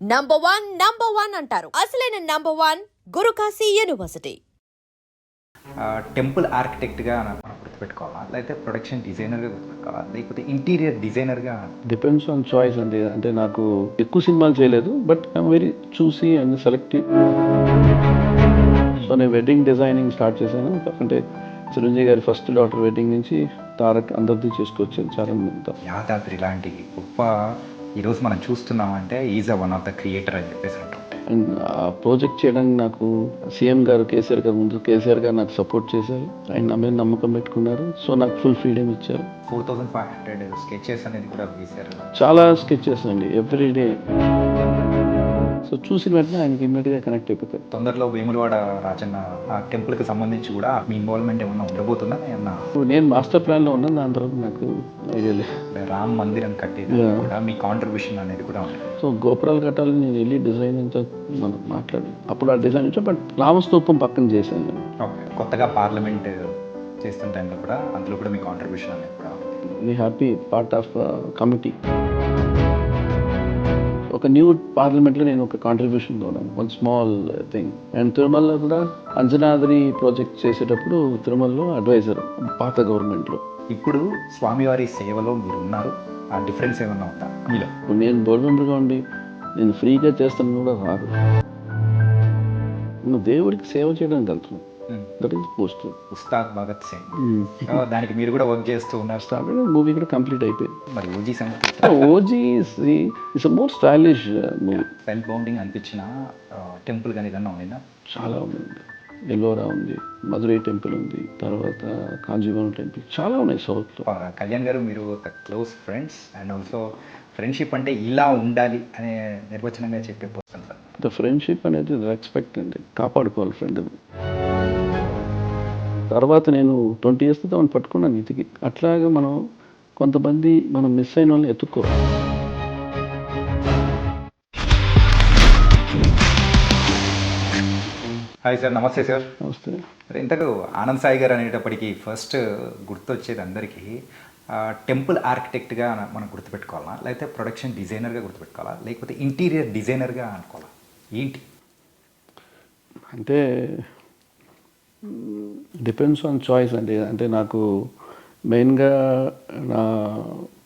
Number one అంటారు. అసలైన number 1 Guru Kashi university. Temple ఆర్కిటెక్ట్గా మనం గుర్తుపెట్టుకోవాలా, లేకపోతే ప్రొడక్షన్ డిజైనర్గా గుర్తుపెట్టుకోవాలా, లేకపోతే ఇంటీరియర్ డిజైనర్గా? డిపెండ్స్ ఆన్ చాయిస్ అండి. అంటే నాకు ఎక్కువ సినిమాలు చేయలేదు, but I'm very choosy and selective. So నేను వెడ్డింగ్ డిజైనింగ్ స్టార్ట్ చేశాను. అంటే చిరంజీవి గారి ఫస్ట్ డాటర్ వెడ్డింగ్ నుంచి తారక్ అందరిది చేసుకొచ్చాను చాలా మంది. యాదాద్రి లాంటి గొప్ప ఈరోజు మనం చూస్తున్నామంటే is one of the creator అని చెప్పేసి అంటుంటే, అండ్ ఆ ప్రాజెక్ట్ చేయడానికి నాకు సీఎం గారు కేసీఆర్ గారు ముందు కేసీఆర్ గారు నాకు సపోర్ట్ చేశారు. ఆయన నా మీద నమ్మకం పెట్టుకున్నారు. సో నాకు ఫుల్ ఫ్రీడమ్ ఇచ్చారు. 4500 స్కెచెస్ అనేది కూడా గీశారు. చాలా స్కెచెస్ అండి ఎవ్రీ డే. సో చూసిన వెంటనే ఆయనకి ఇమ్మీడియట్గా కనెక్ట్ అయిపోతారు. తొందరలో వేములవాడ రాజన్న ఆ టెంపుల్కి సంబంధించి కూడా మీ ఇన్వాల్వ్మెంట్ ఏమన్నా ఉండబోతుందా? ఏమన్నా ఇప్పుడు నేను మాస్టర్ ప్లాన్లో ఉన్నాను, దాని తర్వాత నాకు ఐడియా లేదు. రామ్ మందిరం కట్టేది కూడా మీ కాంట్రిబ్యూషన్ అనేది కూడా ఉంది. సో గోపురాలు కట్టాలని నేను వెళ్ళి డిజైన్ అంతా మనం మాట్లాడి అప్పుడు ఆ డిజైన్ వచ్చా, బట్ రామస్తూపం పక్కన చేశాను నేను. ఓకే, కొత్తగా పార్లమెంట్ చేస్తున్న టైంలో కూడా అందులో కూడా మీ కాంట్రిబ్యూషన్ అనేది కూడా we happy part of committee. ఒక న్యూ పార్లమెంట్లో నేను ఒక కాంట్రిబ్యూషన్ ఉన్నాను, వన్ స్మాల్ థింగ్. అండ్ తిరుమలలో కూడా అంజనాద్రి ప్రాజెక్ట్ చేసేటప్పుడు తిరుమలలో అడ్వైజర్ పాత గవర్నమెంట్లో. ఇప్పుడు స్వామివారి సేవలో మీరు ఉన్నారు, ఆ డిఫరెన్స్ ఏమన్నా ఉందా మీలో? ఇప్పుడు నేను బోర్డు మెంబర్గా ఉండి నేను ఫ్రీగా చేస్తాను కూడా రాదు. నువ్వు దేవుడికి సేవ చేయడానికి వెళ్తున్నావు, that is post. Ustaad Bhagat Singh, దానికి మీరు కూడా వర్క్ చేస్తూ ఉన్నారు. స్టార్టెడ్ మూవీ కూడా కంప్లీట్ అయిపోయింది. మరి ఓజీ సంగతి? OG it's more stylish movie. Spell bounding అనిపించిన టెంపుల్ కానీ ఏదన్నా ఉందా? చాలా ఉంది. ఎల్లోరా ఉంది, మధురై టెంపుల్ ఉంది, తర్వాత కాంజీవరం టెంపుల్, చాలా ఉన్నాయి సౌత్లో. కళ్యాణ్ గారు, మీరు close friends and also friendship అంటే ఇలా ఉండాలి అనే నిర్వచనంగా చెప్పే పర్సన్ సార్. ద ఫ్రెండ్షిప్ అనేది రెస్పెక్ట్ అండి, కాపాడుకోవాలి ఫ్రెండ్. తర్వాత నేను 20 years తో పట్టుకున్నాను ఇతికి. అట్లాగా మనం కొంతమంది మనం మిస్ అయిన వాళ్ళని ఎత్తుక్కోవాలి. హాయ్ సార్, నమస్తే సార్. నమస్తే. ఇంతకు ఆనంద్ సాయి గారు అనేటప్పటికీ ఫస్ట్ గుర్తొచ్చేది అందరికీ టెంపుల్ ఆర్కిటెక్ట్గా మనం గుర్తుపెట్టుకోవాలా, లేకపోతే ప్రొడక్షన్ డిజైనర్గా గుర్తుపెట్టుకోవాలా, లేకపోతే ఇంటీరియర్ డిజైనర్గా అనుకోవాలా? ఏంటి అంటే డిపెండ్స్ ఆన్ చాయిస్ అండి. అంటే నాకు మెయిన్గా నా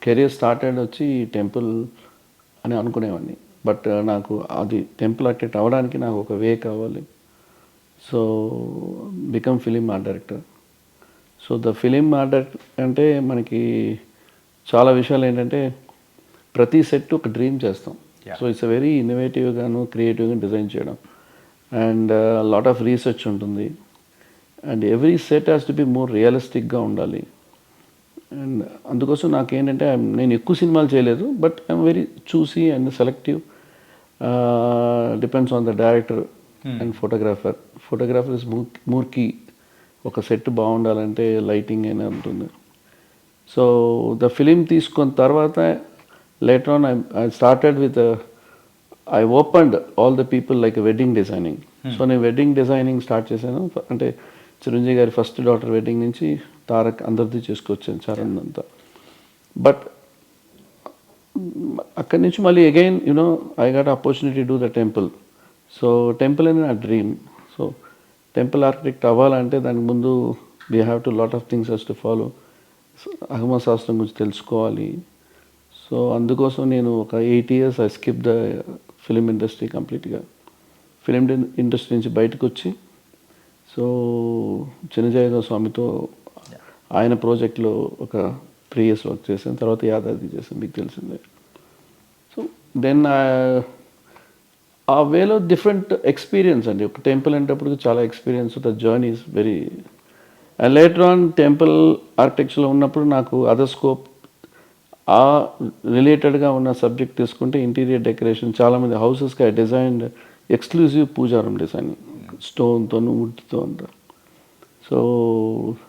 కెరీర్ స్టార్టెడ్ వచ్చి టెంపుల్ అని అనుకునేవాడిని. బట్ నాకు అది టెంపుల్ ఆర్కిటెక్ట్ అవ్వడానికి నాకు ఒక వే కావాలి. So become film art director. So the film art director అంటే మనకి చాలా విషయాలు ఏంటంటే ప్రతి సెట్ ఒక డ్రీమ్ చేస్తాం. సో ఇట్స్ వెరీ ఇన్నోవేటివ్గాను క్రియేటివ్గా డిజైన్ చేయడం అండ్ లాట్ ఆఫ్ రీసెర్చ్ ఉంటుంది. And every set has to be more రియలిస్టిక్గా ఉండాలి. అండ్ అందుకోసం నాకేంటంటే నేను ఎక్కువ సినిమాలు చేయలేదు, but I'm very choosy and selective. Depends on the director and photographer. Photographer is more key. ఒక సెట్ బాగుండాలంటే లైటింగ్ అయినా ఉంటుంది. సో ద ఫిలిం తీసుకున్న తర్వాత later on I started with I opened all the people like wedding designing. So నేను wedding designing start చేశాను. అంటే చిరంజీవి గారి ఫస్ట్ డాటర్ వెడ్డింగ్ నుంచి తారక్ అందరిది చేసుకొచ్చాను చరణ్ అంతా. బట్ అక్కడి నుంచి మళ్ళీ again you know I got opportunity to do the temple. So temple అనేది నా డ్రీమ్. సో టెంపుల్ ఆర్కిటెక్ట్ అవ్వాలంటే దానికి ముందు we have to lot of things has to follow. అగమ శాస్త్రం గురించి తెలుసుకోవాలి. సో అందుకోసం నేను ఒక 8 years I skip the film industry కంప్లీట్గా. ఫిలిం ఇండస్ట్రీ నుంచి బయటకు వచ్చి సో చిన్నజయ స్వామితో ఆయన ప్రాజెక్ట్లో ఒక 3 years వర్క్ చేశాను. తర్వాత యాదాద్రి చేశాను, మీకు తెలిసిందే. సో దెన్ ఆ వేలో డిఫరెంట్ ఎక్స్పీరియన్స్ అండి. ఒక టెంపుల్ అనేటప్పుడు చాలా experience, the journey is very. And later on temple ఆర్కిటెక్చర్లో ఉన్నప్పుడు నాకు అదర్ స్కోప్ ఆ రిలేటెడ్గా ఉన్న సబ్జెక్ట్ తీసుకుంటే ఇంటీరియర్ డెకరేషన్. చాలామంది హౌసెస్కి ఐ డిజైన్డ్ ఎక్స్క్లూజివ్ పూజారం డిజైనింగ్, స్టోన్తో వుడ్తో అంతా. సో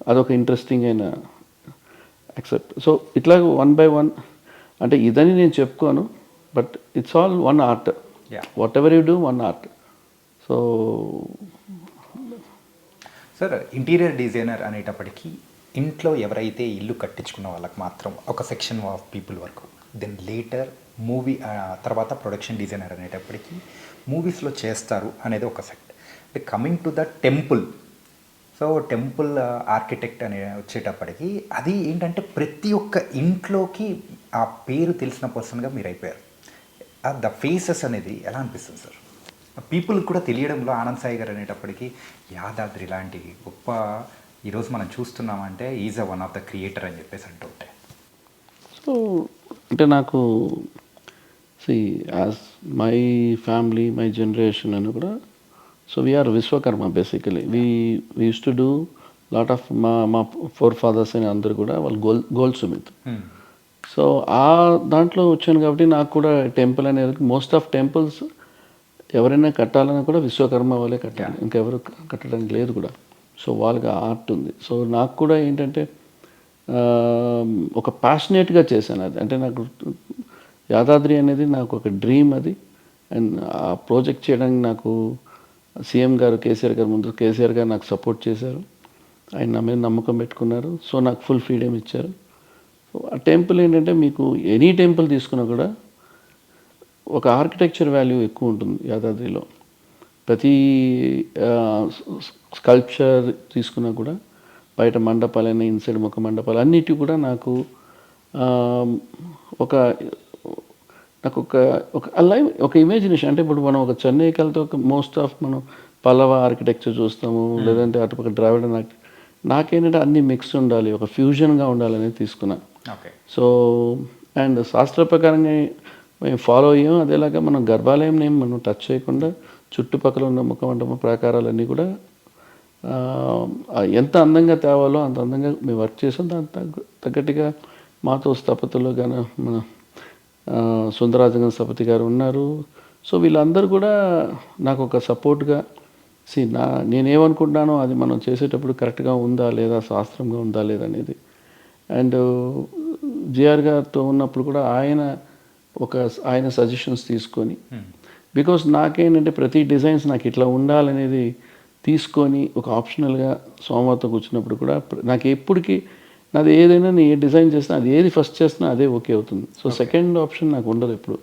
అదొక ఇంట్రెస్టింగ్ అయిన యాక్సెప్ట్. సో ఇట్లా 1 by 1 అంటే ఇదని నేను చెప్పుకోను, but it's all one art. Whatever you do, one art. So sir, interior designer అనేటప్పటికీ ఇంట్లో ఎవరైతే ఇల్లు కట్టించుకున్న వాళ్ళకి మాత్రం ఒక సెక్షన్ ఆఫ్ పీపుల్ వరకు, దెన్ లేటర్ మూవీ తర్వాత ప్రొడక్షన్ డిజైనర్ అనేటప్పటికీ మూవీస్లో చేస్తారు అనేది ఒక సెట్. అంటే coming to the temple, so temple architect అనే వచ్చేటప్పటికి అది ఏంటంటే ప్రతి ఒక్క ఇంట్లోకి ఆ పేరు తెలిసిన పర్సన్గా మీరు అయిపోయారు. ద ఫేసెస్ అనేది ఎలా అనిపిస్తుంది సార్? పీపుల్ కూడా తెలియడంలో ఆనంద్ సాయి గారు అనేటప్పటికీ యాదాద్రి లాంటి గొప్ప ఈరోజు మనం చూస్తున్నామంటే is one of the creator అని చెప్పేసి అంటుంటే. సో అంటే నాకు as my family my generation అని కూడా, so we're Vishwakarma basically. We use to do lot of మా ఫోర్ ఫాదర్స్ అని అందరు కూడా వాళ్ళు గోల్డ్ సుమిత్. సో ఆ దాంట్లో వచ్చాను కాబట్టి నాకు కూడా టెంపుల్ అనేది, మోస్ట్ ఆఫ్ టెంపుల్స్ ఎవరైనా కట్టాలన్నా కూడా విశ్వకర్మ వాళ్ళే కట్టాలి, ఇంకెవరు కట్టడానికి లేదు కూడా. సో వాళ్ళకి ఆర్ట్ ఉంది. సో నాకు కూడా ఏంటంటే ఒక ప్యాషనేట్గా చేశాను అది. అంటే నాకు యాదాద్రి అనేది నాకు ఒక డ్రీమ్ అది. అండ్ ఆ ప్రాజెక్ట్ చేయడానికి నాకు సీఎం గారు కేసీఆర్ గారు ముందు కేసీఆర్ గారు నాకు సపోర్ట్ చేశారు. ఆయన నా మీద నమ్మకం పెట్టుకున్నారు. సో నాకు ఫుల్ ఫ్రీడమ్ ఇచ్చారు. సో ఆ టెంపుల్ ఏంటంటే మీకు ఎనీ టెంపుల్ తీసుకున్నా కూడా ఒక ఆర్కిటెక్చర్ వాల్యూ ఎక్కువ ఉంటుంది యాదాద్రిలో. ప్రతి స్కల్ప్చర్ తీసుకున్నా కూడా బయట మండపాలైన ఇన్సైడ్ ముఖ మండపాలు అన్నిటి కూడా నాకు ఒక నాకు ఒక లైవ్ ఒక ఇమాజినేషన్. అంటే ఇప్పుడు మనం ఒక చెన్నైకి వెళ్తే ఒక మోస్ట్ ఆఫ్ మనం పల్లవ ఆర్కిటెక్చర్ చూస్తాము, లేదంటే అటుపక్క ద్రావిడ నాకేంటంటే అన్ని మిక్స్ ఉండాలి, ఒక ఫ్యూజన్గా ఉండాలనేది తీసుకున్నా. సో అండ్ శాస్త్ర ప్రకారంగా మేము ఫాలో అయ్యాం. అదేలాగా మనం గర్భాలయం నేమ్ మనం టచ్ చేయకుండా చుట్టుపక్కల ఉన్న ముఖమండప ప్రాకారాలన్నీ కూడా ఎంత అందంగా తేవాలో అంత అందంగా మేము వర్క్ చేసాం. దాని తగ్గట్టుగా మాతో స్థపతులు కానీ మన సుందరాజంగం స్థపతి గారు ఉన్నారు. సో వీళ్ళందరూ కూడా నాకు ఒక సపోర్ట్గా నేనేమనుకుంటున్నానో అది మనం చేసేటప్పుడు కరెక్ట్గా ఉందా లేదా, శాస్త్రంగా ఉందా లేదా అనేది. అండ్ జిఆర్ గారితో ఉన్నప్పుడు కూడా ఆయన సజెషన్స్ తీసుకొని, బికాస్ నాకేంటంటే ప్రతి డిజైన్స్ నాకు ఇట్లా ఉండాలనేది తీసుకొని ఒక ఆప్షనల్గా సోమవారంతో కూర్చున్నప్పుడు కూడా నాకు ఎప్పటికీ నాది ఏదైనా నేను ఏ డిజైన్ చేసినా అది ఏది ఫస్ట్ చేసినా అదే ఓకే అవుతుంది. సో సెకండ్ ఆప్షన్ నాకు ఉండదు ఎప్పుడు.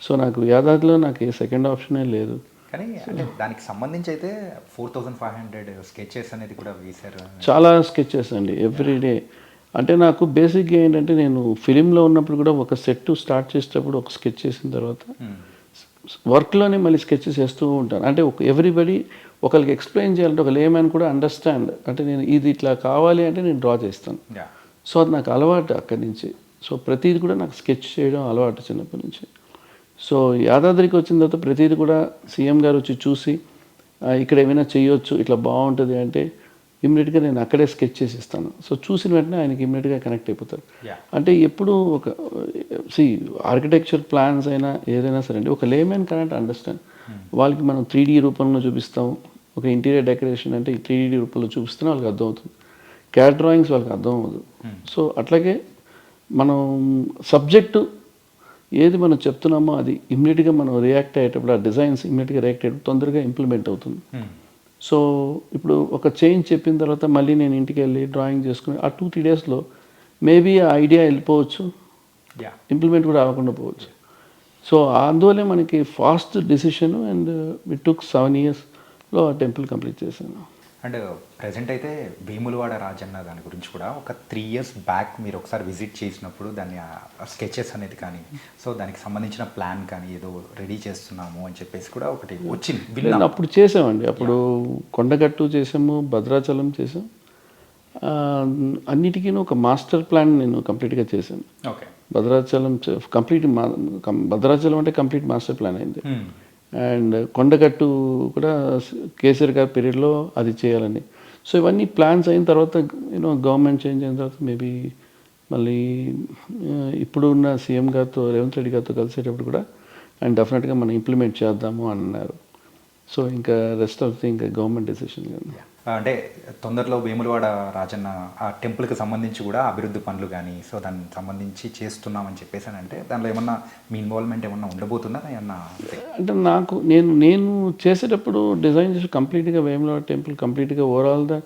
సో నాకు యాదాద్రిలో నాకు ఏ సెకండ్ ఆప్షనే లేదు. కానీ అంటే దానికి సంబంధించి అయితే 4500 స్కెచెస్ అనేది కూడా వేశారు. చాలా స్కెచెస్ అండి ఎవ్రీడే. అంటే నాకు బేసిక్గా ఏంటంటే నేను ఫిలింలో ఉన్నప్పుడు కూడా ఒక సెట్ స్టార్ట్ చేసేటప్పుడు ఒక స్కెచ్ చేసిన తర్వాత వర్క్లోనే మళ్ళీ స్కెచెస్ వేస్తూ ఉంటాను. అంటే ఎవ్రీబడి ఒకరికి ఎక్స్ప్లెయిన్ చేయాలంటే ఒక లేమ్యాన్ కూడా అండర్స్టాండ్, అంటే నేను ఇది ఇట్లా కావాలి అంటే నేను డ్రా చేస్తాను. సో అది నాకు అలవాటు అక్కడి నుంచి. సో ప్రతిది కూడా నాకు స్కెచ్ చేయడం అలవాటు చిన్నప్పటి నుంచి. సో యాదాద్రికి వచ్చిన తర్వాత ప్రతిది కూడా సీఎం గారు వచ్చి చూసి ఇక్కడ ఏమైనా చేయొచ్చు ఇట్లా బాగుంటుంది అంటే ఇమ్మీడియట్గా నేను అక్కడే స్కెచ్ చేసి ఇస్తాను. సో చూసిన వెంటనే ఆయనకి ఇమ్మీడియట్గా కనెక్ట్ అయిపోతారు. అంటే ఎప్పుడు ఒక ఆర్కిటెక్చర్ ప్లాన్స్ అయినా ఏదైనా సరే అండి, ఒక లేమెన్ కనెక్ట్ అండర్స్టాండ్. వాళ్ళకి మనం 3D రూపంలో చూపిస్తాం. ఒక ఇంటీరియర్ డెకరేషన్ అంటే ఈ 3D రూపంలో చూపిస్తేనే వాళ్ళకి అర్థమవుతుంది. క్యాట్ డ్రాయింగ్స్ వాళ్ళకి అర్థం అవ్వదు. సో అట్లాగే మనం సబ్జెక్టు ఏది మనం చెప్తున్నామో అది ఇమ్మీడియట్గా మనం రియాక్ట్ అయ్యేటప్పుడు ఆ డిజైన్స్ ఇమ్మీడియట్గా రియాక్ట్ అయ్యేటప్పుడు తొందరగా ఇంప్లిమెంట్ అవుతుంది. సో ఇప్పుడు ఒక చేంజ్ చెప్పిన తర్వాత మళ్ళీ నేను ఇంటికి వెళ్ళి డ్రాయింగ్ చేసుకుని ఆ 2-3 డేస్లో మేబీ ఆ ఐడియా వెళ్ళిపోవచ్చు, ఇంప్లిమెంట్ కూడా అవ్వకుండా పోవచ్చు. సో అందువల్లే మనకి fast decision. And it took 7 yearsలో ఆ టెంపుల్ కంప్లీట్ చేశాను. అండ్ ప్రజెంట్ అయితే వేములవాడ రాజన్న దాని గురించి కూడా ఒక 3 years బ్యాక్ మీరు ఒకసారి విజిట్ చేసినప్పుడు దాన్ని స్కెచెస్ అనేది కానీ, సో దానికి సంబంధించిన ప్లాన్ కానీ ఏదో రెడీ చేస్తున్నాము అని చెప్పేసి కూడా ఒకటి వచ్చింది. అప్పుడు చేసామండి. అప్పుడు కొండగట్టు చేసాము, భద్రాచలం చేసాం. అన్నిటికీ ఒక మాస్టర్ ప్లాన్ నేను కంప్లీట్గా చేశాను. ఓకే. భద్రాచలం భద్రాచలం అంటే కంప్లీట్ మాస్టర్ ప్లాన్ అయింది. అండ్ కొండగట్టు కూడా కేసీఆర్ గారి పీరియడ్లో అది చేయాలని. సో ఇవన్నీ ప్లాన్స్ అయిన తర్వాత గవర్నమెంట్ చేంజ్ అయిన తర్వాత మేబీ మళ్ళీ ఇప్పుడు ఉన్న సీఎం గారితో రేవంత్ రెడ్డి గారితో కలిసేటప్పుడు కూడా అండ్ డెఫినెట్గా మనం ఇంప్లిమెంట్ చేద్దాము అన్నారు. సో ఇంకా రెస్ట్ ఆఫ్ ది ఇంకా గవర్నమెంట్ డెసిషన్. అంటే తొందరలో వేములవాడ రాజన్న ఆ టెంపుల్కి సంబంధించి కూడా అభివృద్ధి పనులు కానీ సో దానికి సంబంధించి చేస్తున్నామని చెప్పేసి అంటే దానిలో ఏమన్నా మీ ఇన్వాల్వ్మెంట్ ఏమన్నా ఉండబోతుందా ఏమన్నా? అంటే నేను చేసేటప్పుడు డిజైన్ చేసి కంప్లీట్గా వేములవాడ టెంపుల్ కంప్లీట్గా overall the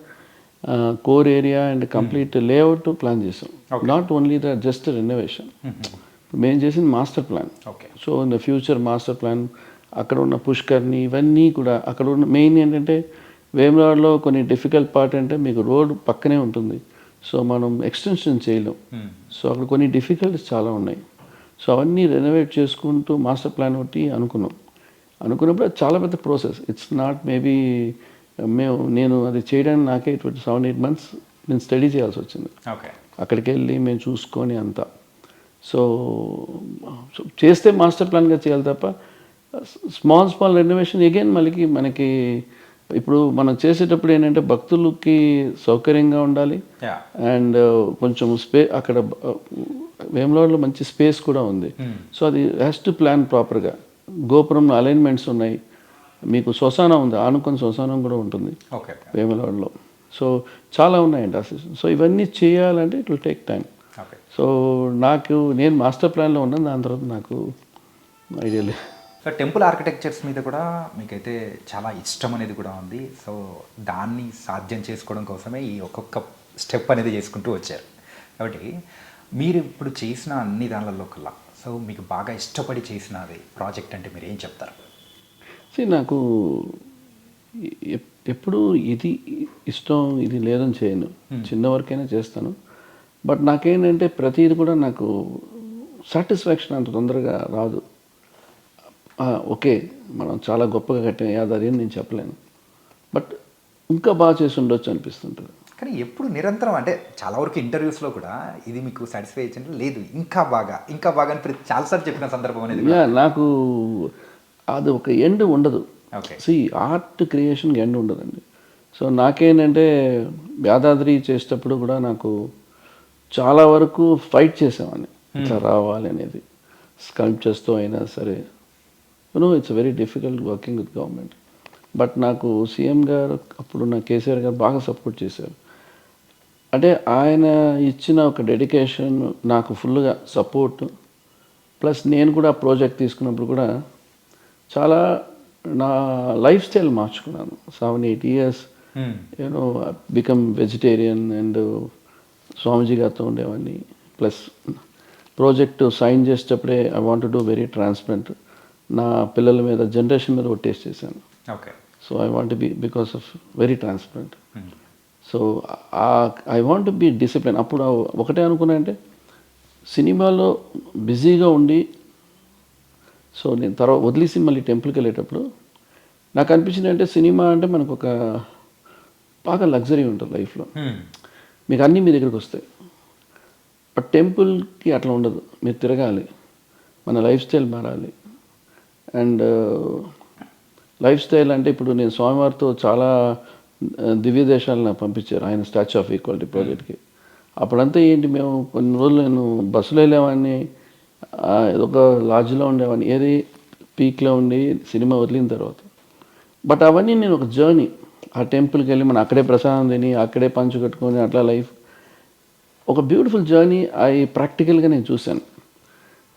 core area and complete layout plan చేసాం. Not only the just renovation. మేము చేసింది master plan. Okay. So in the future master plan అక్కడ ఉన్న పుష్కర్ని ఇవన్నీ కూడా అక్కడ ఉన్న మెయిన్ ఏంటంటే వేములవాడలో కొన్ని డిఫికల్ట్ పార్ట్ అంటే మీకు రోడ్ పక్కనే ఉంటుంది. సో మనం ఎక్స్టెన్షన్ చేయలేం. సో అక్కడ కొన్ని డిఫికల్టీస్ చాలా ఉన్నాయి. సో అవన్నీ రెనోవేట్ చేసుకుంటూ మాస్టర్ ప్లాన్ ఒకటి అనుకున్నప్పుడు అది చాలా పెద్ద ప్రాసెస్. ఇట్స్ నాట్ మేబీ నేను అది చేయడానికి నాకే 7-8 months నేను స్టడీ చేయాల్సి వచ్చింది. ఓకే. అక్కడికి వెళ్ళి మేము చూసుకొని అంతా. సో చేస్తే మాస్టర్ ప్లాన్గా చేయాలి తప్ప స్మాల్ రెనోవేషన్ అగైన్ మనకి ఇప్పుడు మనం చేసేటప్పుడు ఏంటంటే భక్తులకి సౌకర్యంగా ఉండాలి. యా. అండ్ కొంచెం అక్కడ వేములవాడలో మంచి స్పేస్ కూడా ఉంది. సో అది హ్యాస్ టు ప్లాన్ ప్రాపర్గా. గోపురంలో అలైన్మెంట్స్ ఉన్నాయి, మీకు శ్మశానం ఉంది, ఆనుకొని శ్మశానం కూడా ఉంటుంది ఓకే. వేములవాడలో. సో చాలా ఉన్నాయండి అసిస్టెంట్. సో ఇవన్నీ చేయాలంటే it will take time. Okay. So నేను మాస్టర్ ప్లాన్లో ఉన్నాను, దాని తర్వాత నాకు ఐడియా లేదు. సో టెంపుల్ ఆర్కిటెక్చర్స్ మీద కూడా మీకైతే చాలా ఇష్టం అనేది కూడా ఉంది. సో దాన్ని సాధ్యం చేసుకోవడం కోసమే ఈ ఒక్కొక్క స్టెప్ అనేది చేసుకుంటూ వచ్చారు. కాబట్టి మీరు ఇప్పుడు చేసిన అన్ని దానిలలో కల్లా సో మీకు బాగా ఇష్టపడి చేసినది ప్రాజెక్ట్ అంటే మీరు ఏం చెప్తారు? నాకు ఎప్పుడు ఇది ఇష్టం ఇది లేదని చేయను. చిన్న వరకైనా చేస్తాను. బట్ నాకేంటంటే ప్రతిది కూడా నాకు సాటిస్ఫాక్షన్ అంత తొందరగా రాదు. ఓకే మనం చాలా గొప్పగా కట్టిన యాదాది అని నేను చెప్పలేను, బట్ ఇంకా బాగా చేసి ఉండొచ్చు అనిపిస్తుంటుంది. కానీ ఎప్పుడు నిరంతరం అంటే చాలా వరకు ఇంటర్వ్యూస్లో కూడా ఇది మీకు సాటిస్ఫై అయ్యింది లేదు ఇంకా బాగా అని చాలాసార్లు చెప్పిన సందర్భం అనేది. నాకు అది ఒక ఎండ్ ఉండదు. ఓకే. ఆర్ట్ క్రియేషన్కి ఎండ్ ఉండదండి. సో నాకేంటంటే యాదాద్రి చేసేటప్పుడు కూడా నాకు చాలా వరకు ఫైట్ చేసేవాడిని ఇట్లా రావాలి అనేది. స్కల్ప్చర్స్తో అయినా సరే it's very difficult working with government. But నాకు సీఎం గారు అప్పుడున్న కేసీఆర్ గారు బాగా సపోర్ట్ చేశారు. అంటే ఆయన ఇచ్చిన ఒక డెడికేషన్ నాకు ఫుల్గా సపోర్ట్, ప్లస్ నేను కూడా ప్రాజెక్ట్ తీసుకున్నప్పుడు కూడా చాలా నా లైఫ్ స్టైల్ మార్చుకున్నాను. 7-8 years బికమ్ వెజిటేరియన్ అండ్ స్వామీజీ గారితో ఉండేవాడిని. ప్లస్ ప్రాజెక్టు సైన్ చేసేటప్పుడే I want to do very transparent. నా పిల్లల మీద జనరేషన్ మీద టేస్ట్ చేశాను. Okay. So I want be because of very transparent. So I want be discipline. అప్పుడు ఒకటే అనుకున్నా అంటే సినిమాలో బిజీగా ఉండి సో నేను తర్వాత వదిలేసి మళ్ళీ టెంపుల్కి వెళ్ళేటప్పుడు నాకు అనిపించింది అంటే సినిమా అంటే మనకు ఒక బాగా లగ్జరీ ఉంటుంది లైఫ్లో, మీకు అన్నీ మీ దగ్గరికి వస్తాయి. బట్ టెంపుల్కి అట్లా ఉండదు, మీరు తిరగాలి, మన లైఫ్ స్టైల్ మారాలి. అండ్ లైఫ్ స్టైల్ అంటే ఇప్పుడు నేను స్వామివారితో చాలా దివ్య దేశాలను పంపించారు ఆయన స్టాచ్యూ ఆఫ్ ఈక్వాలిటీ ప్రాజెక్ట్కి. అప్పుడంతా ఏంటి మేము కొన్ని రోజులు నేను బస్సులో వెళ్ళేవాడిని, ఒక లాడ్జ్లో ఉండేవాడిని, ఏది పీక్లో ఉండి సినిమా వదిలిన తర్వాత. బట్ అవన్నీ నేను ఒక జర్నీ, ఆ టెంపుల్కి వెళ్ళి మనం అక్కడే ప్రసాదం తిని అక్కడే పంచు కట్టుకొని అట్లా లైఫ్ ఒక బ్యూటిఫుల్ జర్నీ ప్రాక్టికల్గా నేను చూశాను.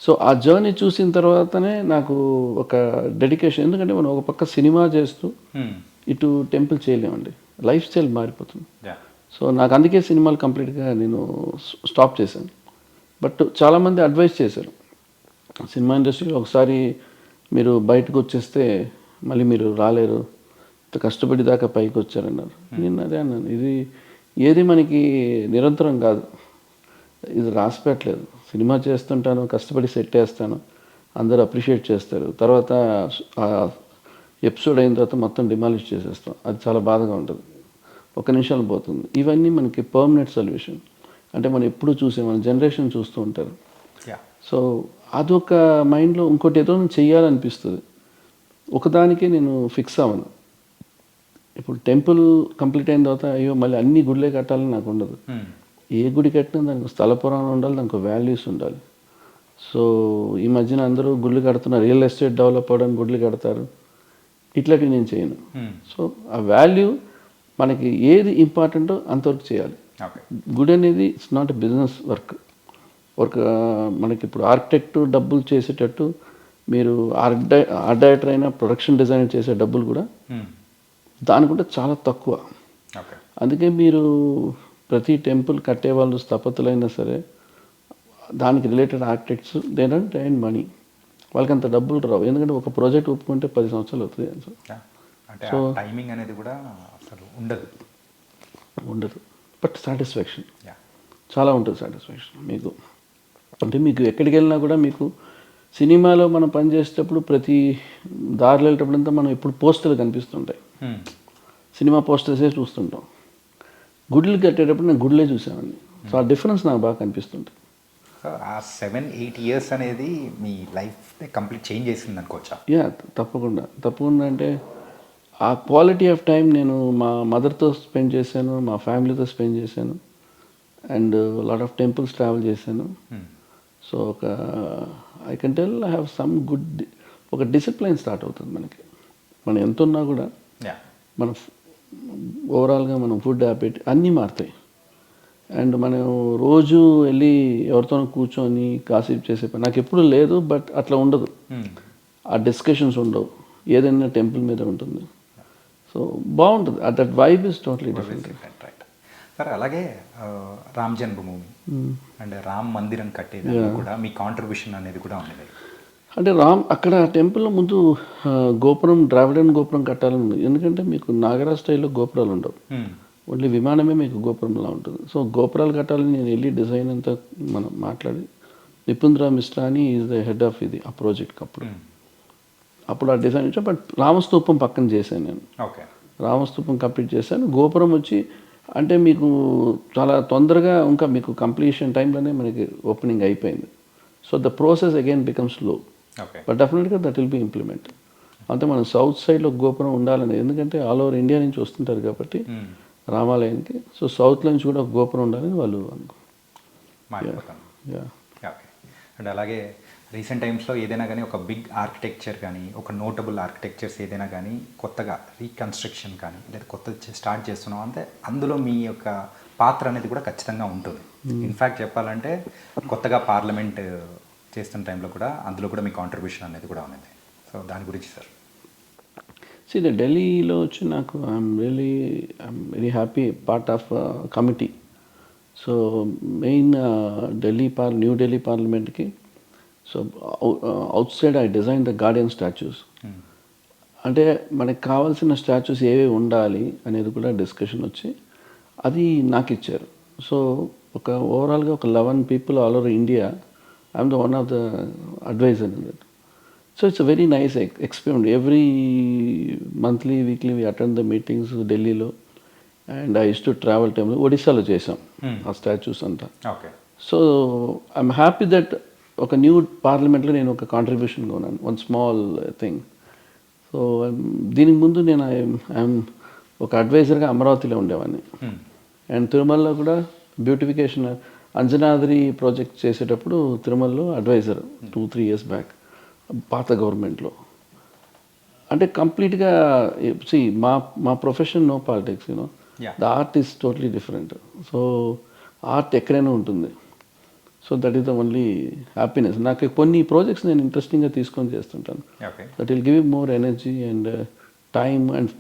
సో ఆ జర్నీ చూసిన తర్వాతనే నాకు ఒక డెడికేషన్, ఎందుకంటే మనం ఒక పక్క సినిమా చేస్తూ ఇటు టెంపుల్ చేయలేమండి, లైఫ్ స్టైల్ మారిపోతుంది. సో నాకు అందుకే సినిమాలు కంప్లీట్గా నేను స్టాప్ చేశాను. బట్ చాలామంది అడ్వైస్ చేశారు, సినిమా ఇండస్ట్రీలో ఒకసారి మీరు బయటకు వచ్చేస్తే మళ్ళీ మీరు రాలేరు, ఇంత కష్టపడి దాకా పైకి వచ్చారన్నారు. నేను అదే అన్నాను, ఇది ఏది మనకి నిరంతరం కాదు, ఇది రాసి పెట్టలేదు. సినిమా చేస్తుంటాను, కష్టపడి సెట్ చేస్తాను, అందరూ అప్రిషియేట్ చేస్తారు, తర్వాత ఎపిసోడ్ అయిన తర్వాత మొత్తం డిమాలిష్ చేసేస్తాం, అది చాలా బాధగా ఉంటుంది, 1 నిమిషాలు పోతుంది. ఇవన్నీ మనకి పర్మనెంట్ సొల్యూషన్ అంటే మనం ఎప్పుడు చూసే మన జనరేషన్ చూస్తూ ఉంటారు. సో అదొక మైండ్లో ఇంకోటి ఏదో చెయ్యాలనిపిస్తుంది, ఒకదానికే నేను ఫిక్స్ అవ్వను. ఇప్పుడు టెంపుల్ కంప్లీట్ అయిన తర్వాత అయ్యో మళ్ళీ అన్ని గుడిలే కట్టాలని నాకు ఉండదు. ఏ గుడి కట్టినా దానికి స్థల పురాణం ఉండాలి, దానికి వాల్యూస్ ఉండాలి. సో ఈ మధ్యన అందరూ గుళ్ళు కడుతున్నారు, రియల్ ఎస్టేట్ డెవలప్ అవ్వడానికి గుళ్ళు కడతారు, ఇట్లాంటివి నేను చేయను. సో ఆ వాల్యూ మనకి ఏది ఇంపార్టెంటో అంతవరకు చేయాలి. గుడి అనేది it's not a business work. మనకి ఇప్పుడు ఆర్కిటెక్ట్ డబ్బులు చేసేటట్టు మీరు ఆర్ట్ డైరెక్టర్ అయినా ప్రొడక్షన్ డిజైనర్ చేసే డబ్బులు కూడా దానికంటే చాలా తక్కువ. అందుకే మీరు ప్రతి టెంపుల్ కట్టే వాళ్ళు స్థపతులైనా సరే దానికి related architects they don't earn money, వాళ్ళకి అంత డబ్బులు రావు, ఎందుకంటే ఒక ప్రాజెక్ట్ ఒప్పుకుంటే 10 సంవత్సరాలు అవుతుంది. అంటే టైమింగ్ అనేది కూడా అసలు ఉండదు. బట్ సాటిస్ఫాక్షన్ యా చాలా ఉంటుంది. సాటిస్ఫాక్షన్ మీకు అంటే మీకు ఎక్కడికి వెళ్ళినా కూడా మీకు సినిమాలో మనం పనిచేసేటప్పుడు ప్రతి దారిలో వెళ్ళేటప్పుడంతా మనం ఎప్పుడు పోస్టర్లు కనిపిస్తుంటాయి, సినిమా పోస్టర్సే చూస్తుంటాం. గుడ్లు కట్టేటప్పుడు నేను గుడ్లే చూసామండి. సో ఆ డిఫరెన్స్ నాకు బాగా కనిపిస్తుంటుంది. సో ఆ 7-8 ఇయర్స్ అనేది మీ లైఫ్ కంప్లీట్ చేంజ్ చేసింది అనుకోవచ్చా? యా తప్పకుండా అంటే ఆ క్వాలిటీ ఆఫ్ టైం నేను మా మదర్తో స్పెండ్ చేశాను, మా ఫ్యామిలీతో స్పెండ్ చేశాను, and lot of temples travel చేశాను. So I can tell I have some good ఒక డిసిప్లైన్ స్టార్ట్ అవుతుంది మనకి. మనం ఎంత ఉన్నా కూడా మన ఓవరాల్గా మనం ఫుడ్ హ్యాబిట్ అన్నీ మారుతాయి. అండ్ మనం రోజు వెళ్ళి ఎవరితోనో కూర్చొని కాసిప్ చేసే పని నాకు ఎప్పుడు లేదు. బట్ అట్లా ఉండదు, ఆ డిస్కషన్స్ ఉండవు, ఏదైనా టెంపుల్ మీద ఉంటుంది. సో బాగుంటుంది, that vibe is totally different. Right sir. అలాగే రామ్ జన్మభూమి అండ్ రామ్ మందిరం కట్టేది కూడా మీ కాంట్రిబ్యూషన్ అనేది కూడా ఉండేది. అంటే అక్కడ టెంపుల్ ముందు గోపురం, ద్రావిడన్ గోపురం కట్టాలని ఉంది. ఎందుకంటే మీకు నాగరాజ్ స్టైల్లో గోపురాలు ఉండవు, ఓన్లీ విమానమే మీకు గోపురంలా ఉంటుంది. సో గోపురాలు కట్టాలని నేను వెళ్ళి డిజైన్ అంతా మనం మాట్లాడి, నిపుణ్ మిశ్రా అని ఈజ్ ద హెడ్ ఆఫ్ ఇది ఆ ప్రాజెక్ట్కి అప్పుడు ఆ డిజైన్ ఇచ్చా. బట్ రామస్తూపం పక్కన చేశాను నేను. ఓకే, రామస్తూపం కంప్లీట్ చేశాను. గోపురం వచ్చి అంటే మీకు చాలా తొందరగా ఇంకా మీకు కంప్లీషన్ టైంలోనే మనకి ఓపెనింగ్ అయిపోయింది. So the process again becomes slow, but డెఫినెట్గా దట్ విల్ బి ఇంప్లిమెంట్. అంటే మనం సౌత్ సైడ్లో గోపురం ఉండాలని, ఎందుకంటే ఆల్ ఓవర్ ఇండియా నుంచి వస్తుంటారు కాబట్టి రామాలయానికి. సో సౌత్లో నుంచి కూడా ఒక గోపురం ఉండాలని వాళ్ళు అండ్ అలాగే రీసెంట్ టైమ్స్లో ఏదైనా కానీ ఒక బిగ్ ఆర్కిటెక్చర్ కానీ, ఒక నోటబుల్ ఆర్కిటెక్చర్స్ ఏదైనా కానీ కొత్తగా రీకన్స్ట్రక్షన్ కానీ లేదా కొత్త స్టార్ట్ చేస్తున్నాం అంటే అందులో మీ యొక్క పాత్ర అనేది కూడా ఖచ్చితంగా ఉంటుంది. ఇన్ఫ్యాక్ట్ చెప్పాలంటే కొత్తగా పార్లమెంట్ చేస్తున్న టైంలో కూడా అందులో కూడా మీ కాంట్రిబ్యూషన్ అనేది కూడా ఉన్నది. సో దాని గురించి సార్. ఢిల్లీలో వచ్చి నాకు I'm very happy part of committee. So main new Delhi పార్లమెంట్కి so outside I design the guardian statues. అంటే మనకి కావాల్సిన స్టాచ్యూస్ ఏవి ఉండాలి అనేది కూడా డిస్కషన్ వచ్చి అది నాకు ఇచ్చారు. సో ఒక ఓవరాల్గా ఒక 11 people all over India, I'm the one of the advisor in that. So it's a very nice experience. Every monthly weekly we attend the meetings ఢిల్లీలో. And I use to travel టైంలో ఒడిశాలో చేసాం ఆ statues అంతా. So I'm happy that ఒక new పార్లమెంట్లో నేను ఒక కాంట్రిబ్యూషన్గా ఉన్నాను, వన్ స్మాల్ థింగ్. సో దీనికి ముందు నేను ఐఎమ్ ఒక అడ్వైజర్గా అమరావతిలో ఉండేవాడిని. అండ్ తిరుమలలో కూడా బ్యూటిఫికేషన్ అంజనాద్రి ప్రాజెక్ట్ చేసేటప్పుడు తిరుమలలో అడ్వైజర్ 2-3 years బ్యాక్ పాత గవర్నమెంట్లో. అంటే కంప్లీట్గా మా profession no politics, you know the art is totally different. So art ఎక్కడైనా ఉంటుంది. So that is the only happiness. నాకు కొన్ని ప్రాజెక్ట్స్ నేను ఇంట్రెస్టింగ్గా తీసుకొని చేస్తుంటాను. That will give more energy and time and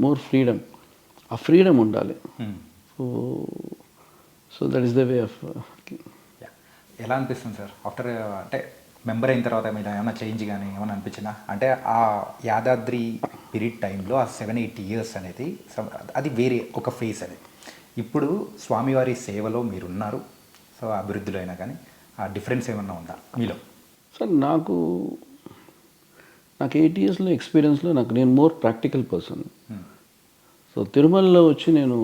more freedom. ఆ ఫ్రీడమ్ ఉండాలి. So that is the way of. ఎలా అనిపిస్తుంది సార్ ఆఫ్టర్ అంటే మెంబర్ అయిన తర్వాత మీద ఏమైనా చేంజ్ కానీ ఏమైనా అనిపించిందా? అంటే ఆ యాదాద్రి పీరియడ్ టైంలో ఆ 7-8 years అనేది అది వేరే ఒక ఫేస్ అనేది. ఇప్పుడు స్వామివారి సేవలో మీరున్నారు. సో అభివృద్ధిలో అయినా కానీ ఆ డిఫరెన్స్ ఏమన్నా ఉందా మీలో? సార్ నాకు 8 years ఎక్స్పీరియన్స్లో నేను మోర్ ప్రాక్టికల్ పర్సన్. సో తిరుమలలో వచ్చి నేను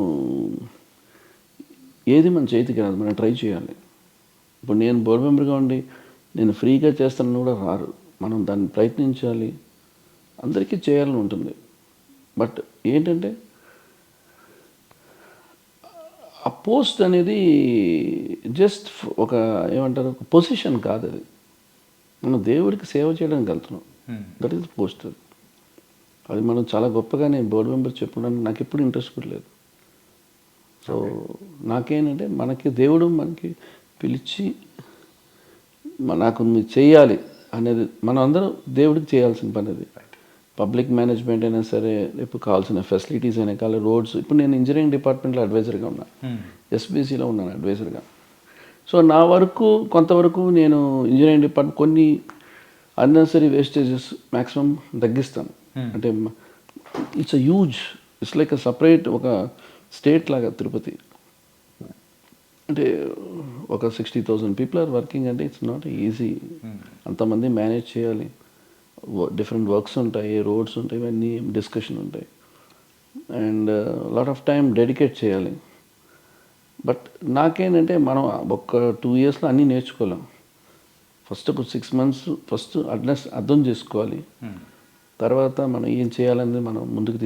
ఏది మన చేతికి రాదు, మనం ట్రై చేయాలి. ఇప్పుడు నేను బోర్డు మెంబర్గా ఉండి నేను ఫ్రీగా చేస్తానని కూడా రారు, మనం దాన్ని ప్రయత్నించాలి, అందరికీ చేయాలని ఉంటుంది. బట్ ఏంటంటే ఆ పోస్ట్ అనేది జస్ట్ ఒక ఏమంటారు ఒక పొజిషన్ కాదు, అది మనం దేవుడికి సేవ చేయడానికి వెళ్తున్నాం. That is post. అది మనం చాలా గొప్పగా నేను బోర్డు మెంబర్ చెప్పడానికి నాకు ఎప్పుడు ఇంట్రెస్ట్ కూడా లేదు. సో నాకేంటంటే మనకి దేవుడు మనకి పిలిచి నాకు చేయాలి అనేది మనం అందరం దేవుడికి చేయాల్సిన పని. అది పబ్లిక్ మేనేజ్మెంట్ అయినా సరే, ఇప్పుడు కావాల్సిన ఫెసిలిటీస్ అయినా కావాలి, రోడ్స్. ఇప్పుడు నేను ఇంజనీరింగ్ డిపార్ట్మెంట్లో అడ్వైజర్గా ఉన్నాను, ఎస్బీసీలో ఉన్నాను అడ్వైజర్గా. సో నా వరకు కొంతవరకు నేను ఇంజనీరింగ్ డిపార్ట్మెంట్ కొన్ని అన్నెసరీ వేస్టేజెస్ మ్యాక్సిమం తగ్గిస్తాను. అంటే it's a huge, it's like a separate ఒక స్టేట్ లాగా తిరుపతి. అంటే ఒక 60,000 పీపుల్ ఆర్ వర్కింగ్ అంటే ఇట్స్ నాట్ ఈజీ. అంతమంది మేనేజ్ చేయాలి, డిఫరెంట్ వర్క్స్ ఉంటాయి, రోడ్స్ ఉంటాయి, ఇవన్నీ డిస్కషన్ ఉంటాయి, and lot of time dedicate చేయాలి. బట్ నాకేంటంటే మనం ఒక 2 yearsలో అన్నీ నేర్చుకోలేం. ఫస్ట్ ఒక 6 months ఫస్ట్ అర్థం చేసుకోవాలి. తర్వాత మనం ఏం చేయాలనేది మనం ముందుకు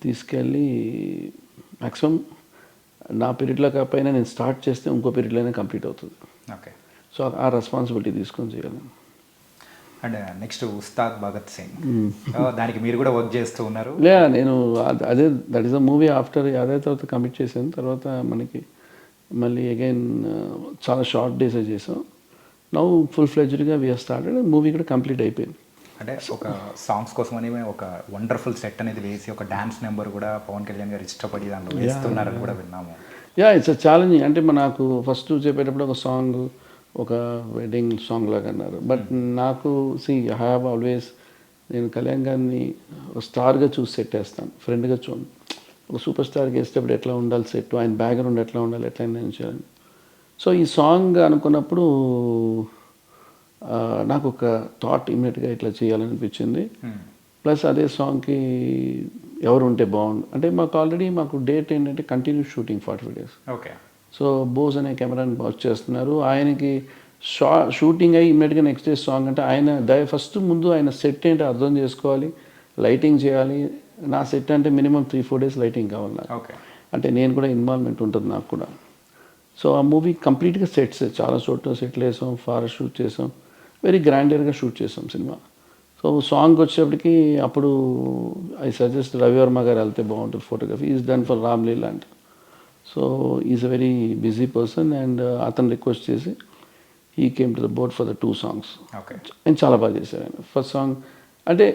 తీసుకెళ్ళి మ్యాక్సిమం నా పీరియడ్లో కాకపోయినా నేను స్టార్ట్ చేస్తే ఇంకో పీరియడ్లోనే కంప్లీట్ అవుతుంది. ఓకే. సో ఆ రెస్పాన్సిబిలిటీ తీసుకొని చేయాలి. అండ్ నెక్స్ట్ ఉస్తాద్ భగత్ సింగ్, దానికి మీరు కూడా వర్క్ చేస్తూ ఉన్నారు. నేను అదే that is a movie after అదే తర్వాత కమిట్ చేశాను. తర్వాత మనకి మళ్ళీ అగైన్ చాలా షార్ట్ డేస్ చేసాం. నౌ ఫుల్ ఫ్లెడ్జ్డ్గా వీఆర్ స్టార్టెడ్. మూవీ కూడా కంప్లీట్ అయిపోయింది. అంటే ఒక సాంగ్స్ కోసమని ఒక వండర్ఫుల్ సెట్ అనేది వేసి ఒక డ్యాన్స్ నెంబర్ కూడా పవన్ కళ్యాణ్ గారు ఇష్టపడి దాంట్లో వేస్తున్నారని కూడా విన్నాము. It's a challenging. అంటే నాకు ఫస్ట్ చెప్పేటప్పుడు ఒక సాంగ్, ఒక వెడ్డింగ్ సాంగ్ లాగా అన్నారు. బట్ నాకు ఐ హ్యావ్ ఆల్వేస్, నేను కళ్యాణ్ గారిని ఒక స్టార్గా చూసి సెట్ వేస్తాను, ఫ్రెండ్గా చూడండి. ఒక సూపర్ స్టార్కి వేసేటప్పుడు ఎట్లా ఉండాలి సెట్, ఆయన బ్యాక్గ్రౌండ్ ఎట్లా ఉండాలి, ఎట్లా నేను చేయాలి. సో ఈ సాంగ్ అనుకున్నప్పుడు నాకు ఒక థాట్ ఇమ్మీడియట్గా ఇట్లా చేయాలనిపించింది. ప్లస్ అదే సాంగ్కి ఎవరు ఉంటే బాగుండు అంటే మాకు డేట్ ఏంటంటే continue shooting 45 days. Okay. So Bose అనే కెమెరాని వర్క్ చేస్తున్నారు. ఆయనకి షూటింగ్ అయ్యి ఇమ్మీడియట్గా నెక్స్ట్ డే సాంగ్ అంటే ఆయన ఫస్ట్ ముందు ఆయన సెట్ ఏంటో అర్థం చేసుకోవాలి, లైటింగ్ చేయాలి. నా సెట్ అంటే మినిమం 3-4 days లైటింగ్ కావాలి నాకు. ఓకే. అంటే నేను కూడా ఇన్వాల్వ్మెంట్ ఉంటుంది నాకు కూడా. సో ఆ మూవీ కంప్లీట్గా సెట్స్, చాలా చోట్ల సెట్లు వేసాం, ఫారెస్ట్ షూట్ చేసాం, వెరీ గ్రాండియర్గా షూట్ చేసాం సినిమా. సో సాంగ్ వచ్చేప్పటికి అప్పుడు ఐ సజెస్ట్ రవివర్మ గారు వెళ్తే బాగుంటుంది photography. Is done for Ramleela అంట. So is a very busy person and అతను రిక్వెస్ట్ చేసి ఈ came to the board for the 2 songs. Okay. నేను చాలా బాగా చేశాను ఆయన. ఫస్ట్ సాంగ్ అంటే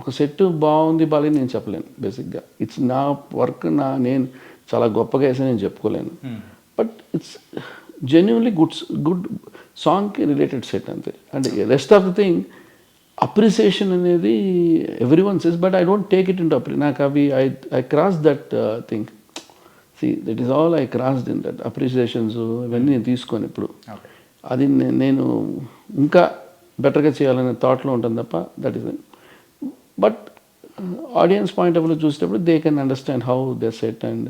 ఒక సెట్ బాగుంది బాగాలేదు నేను చెప్పలేను బేసిక్గా. ఇట్స్ నా వర్క్, నేను చాలా గొప్పగా వేసా నేను చెప్పుకోలేను. బట్ ఇట్స్ జెన్యున్లీ గుడ్ సాంగ్కి రిలేటెడ్ సెట్ అంతే. అంటే rest of the thing appreciation అనేది everyone says, but I don't take it into నాకు అవి I cross that thing. That is all I crossed in that appreciations ఇవన్నీ నేను తీసుకోను ఇప్పుడు. అది నేను ఇంకా బెటర్గా చేయాలనే థాట్లో ఉంటుంది తప్ప that is. But audience point of view చూసేటప్పుడు they can understand how they set. And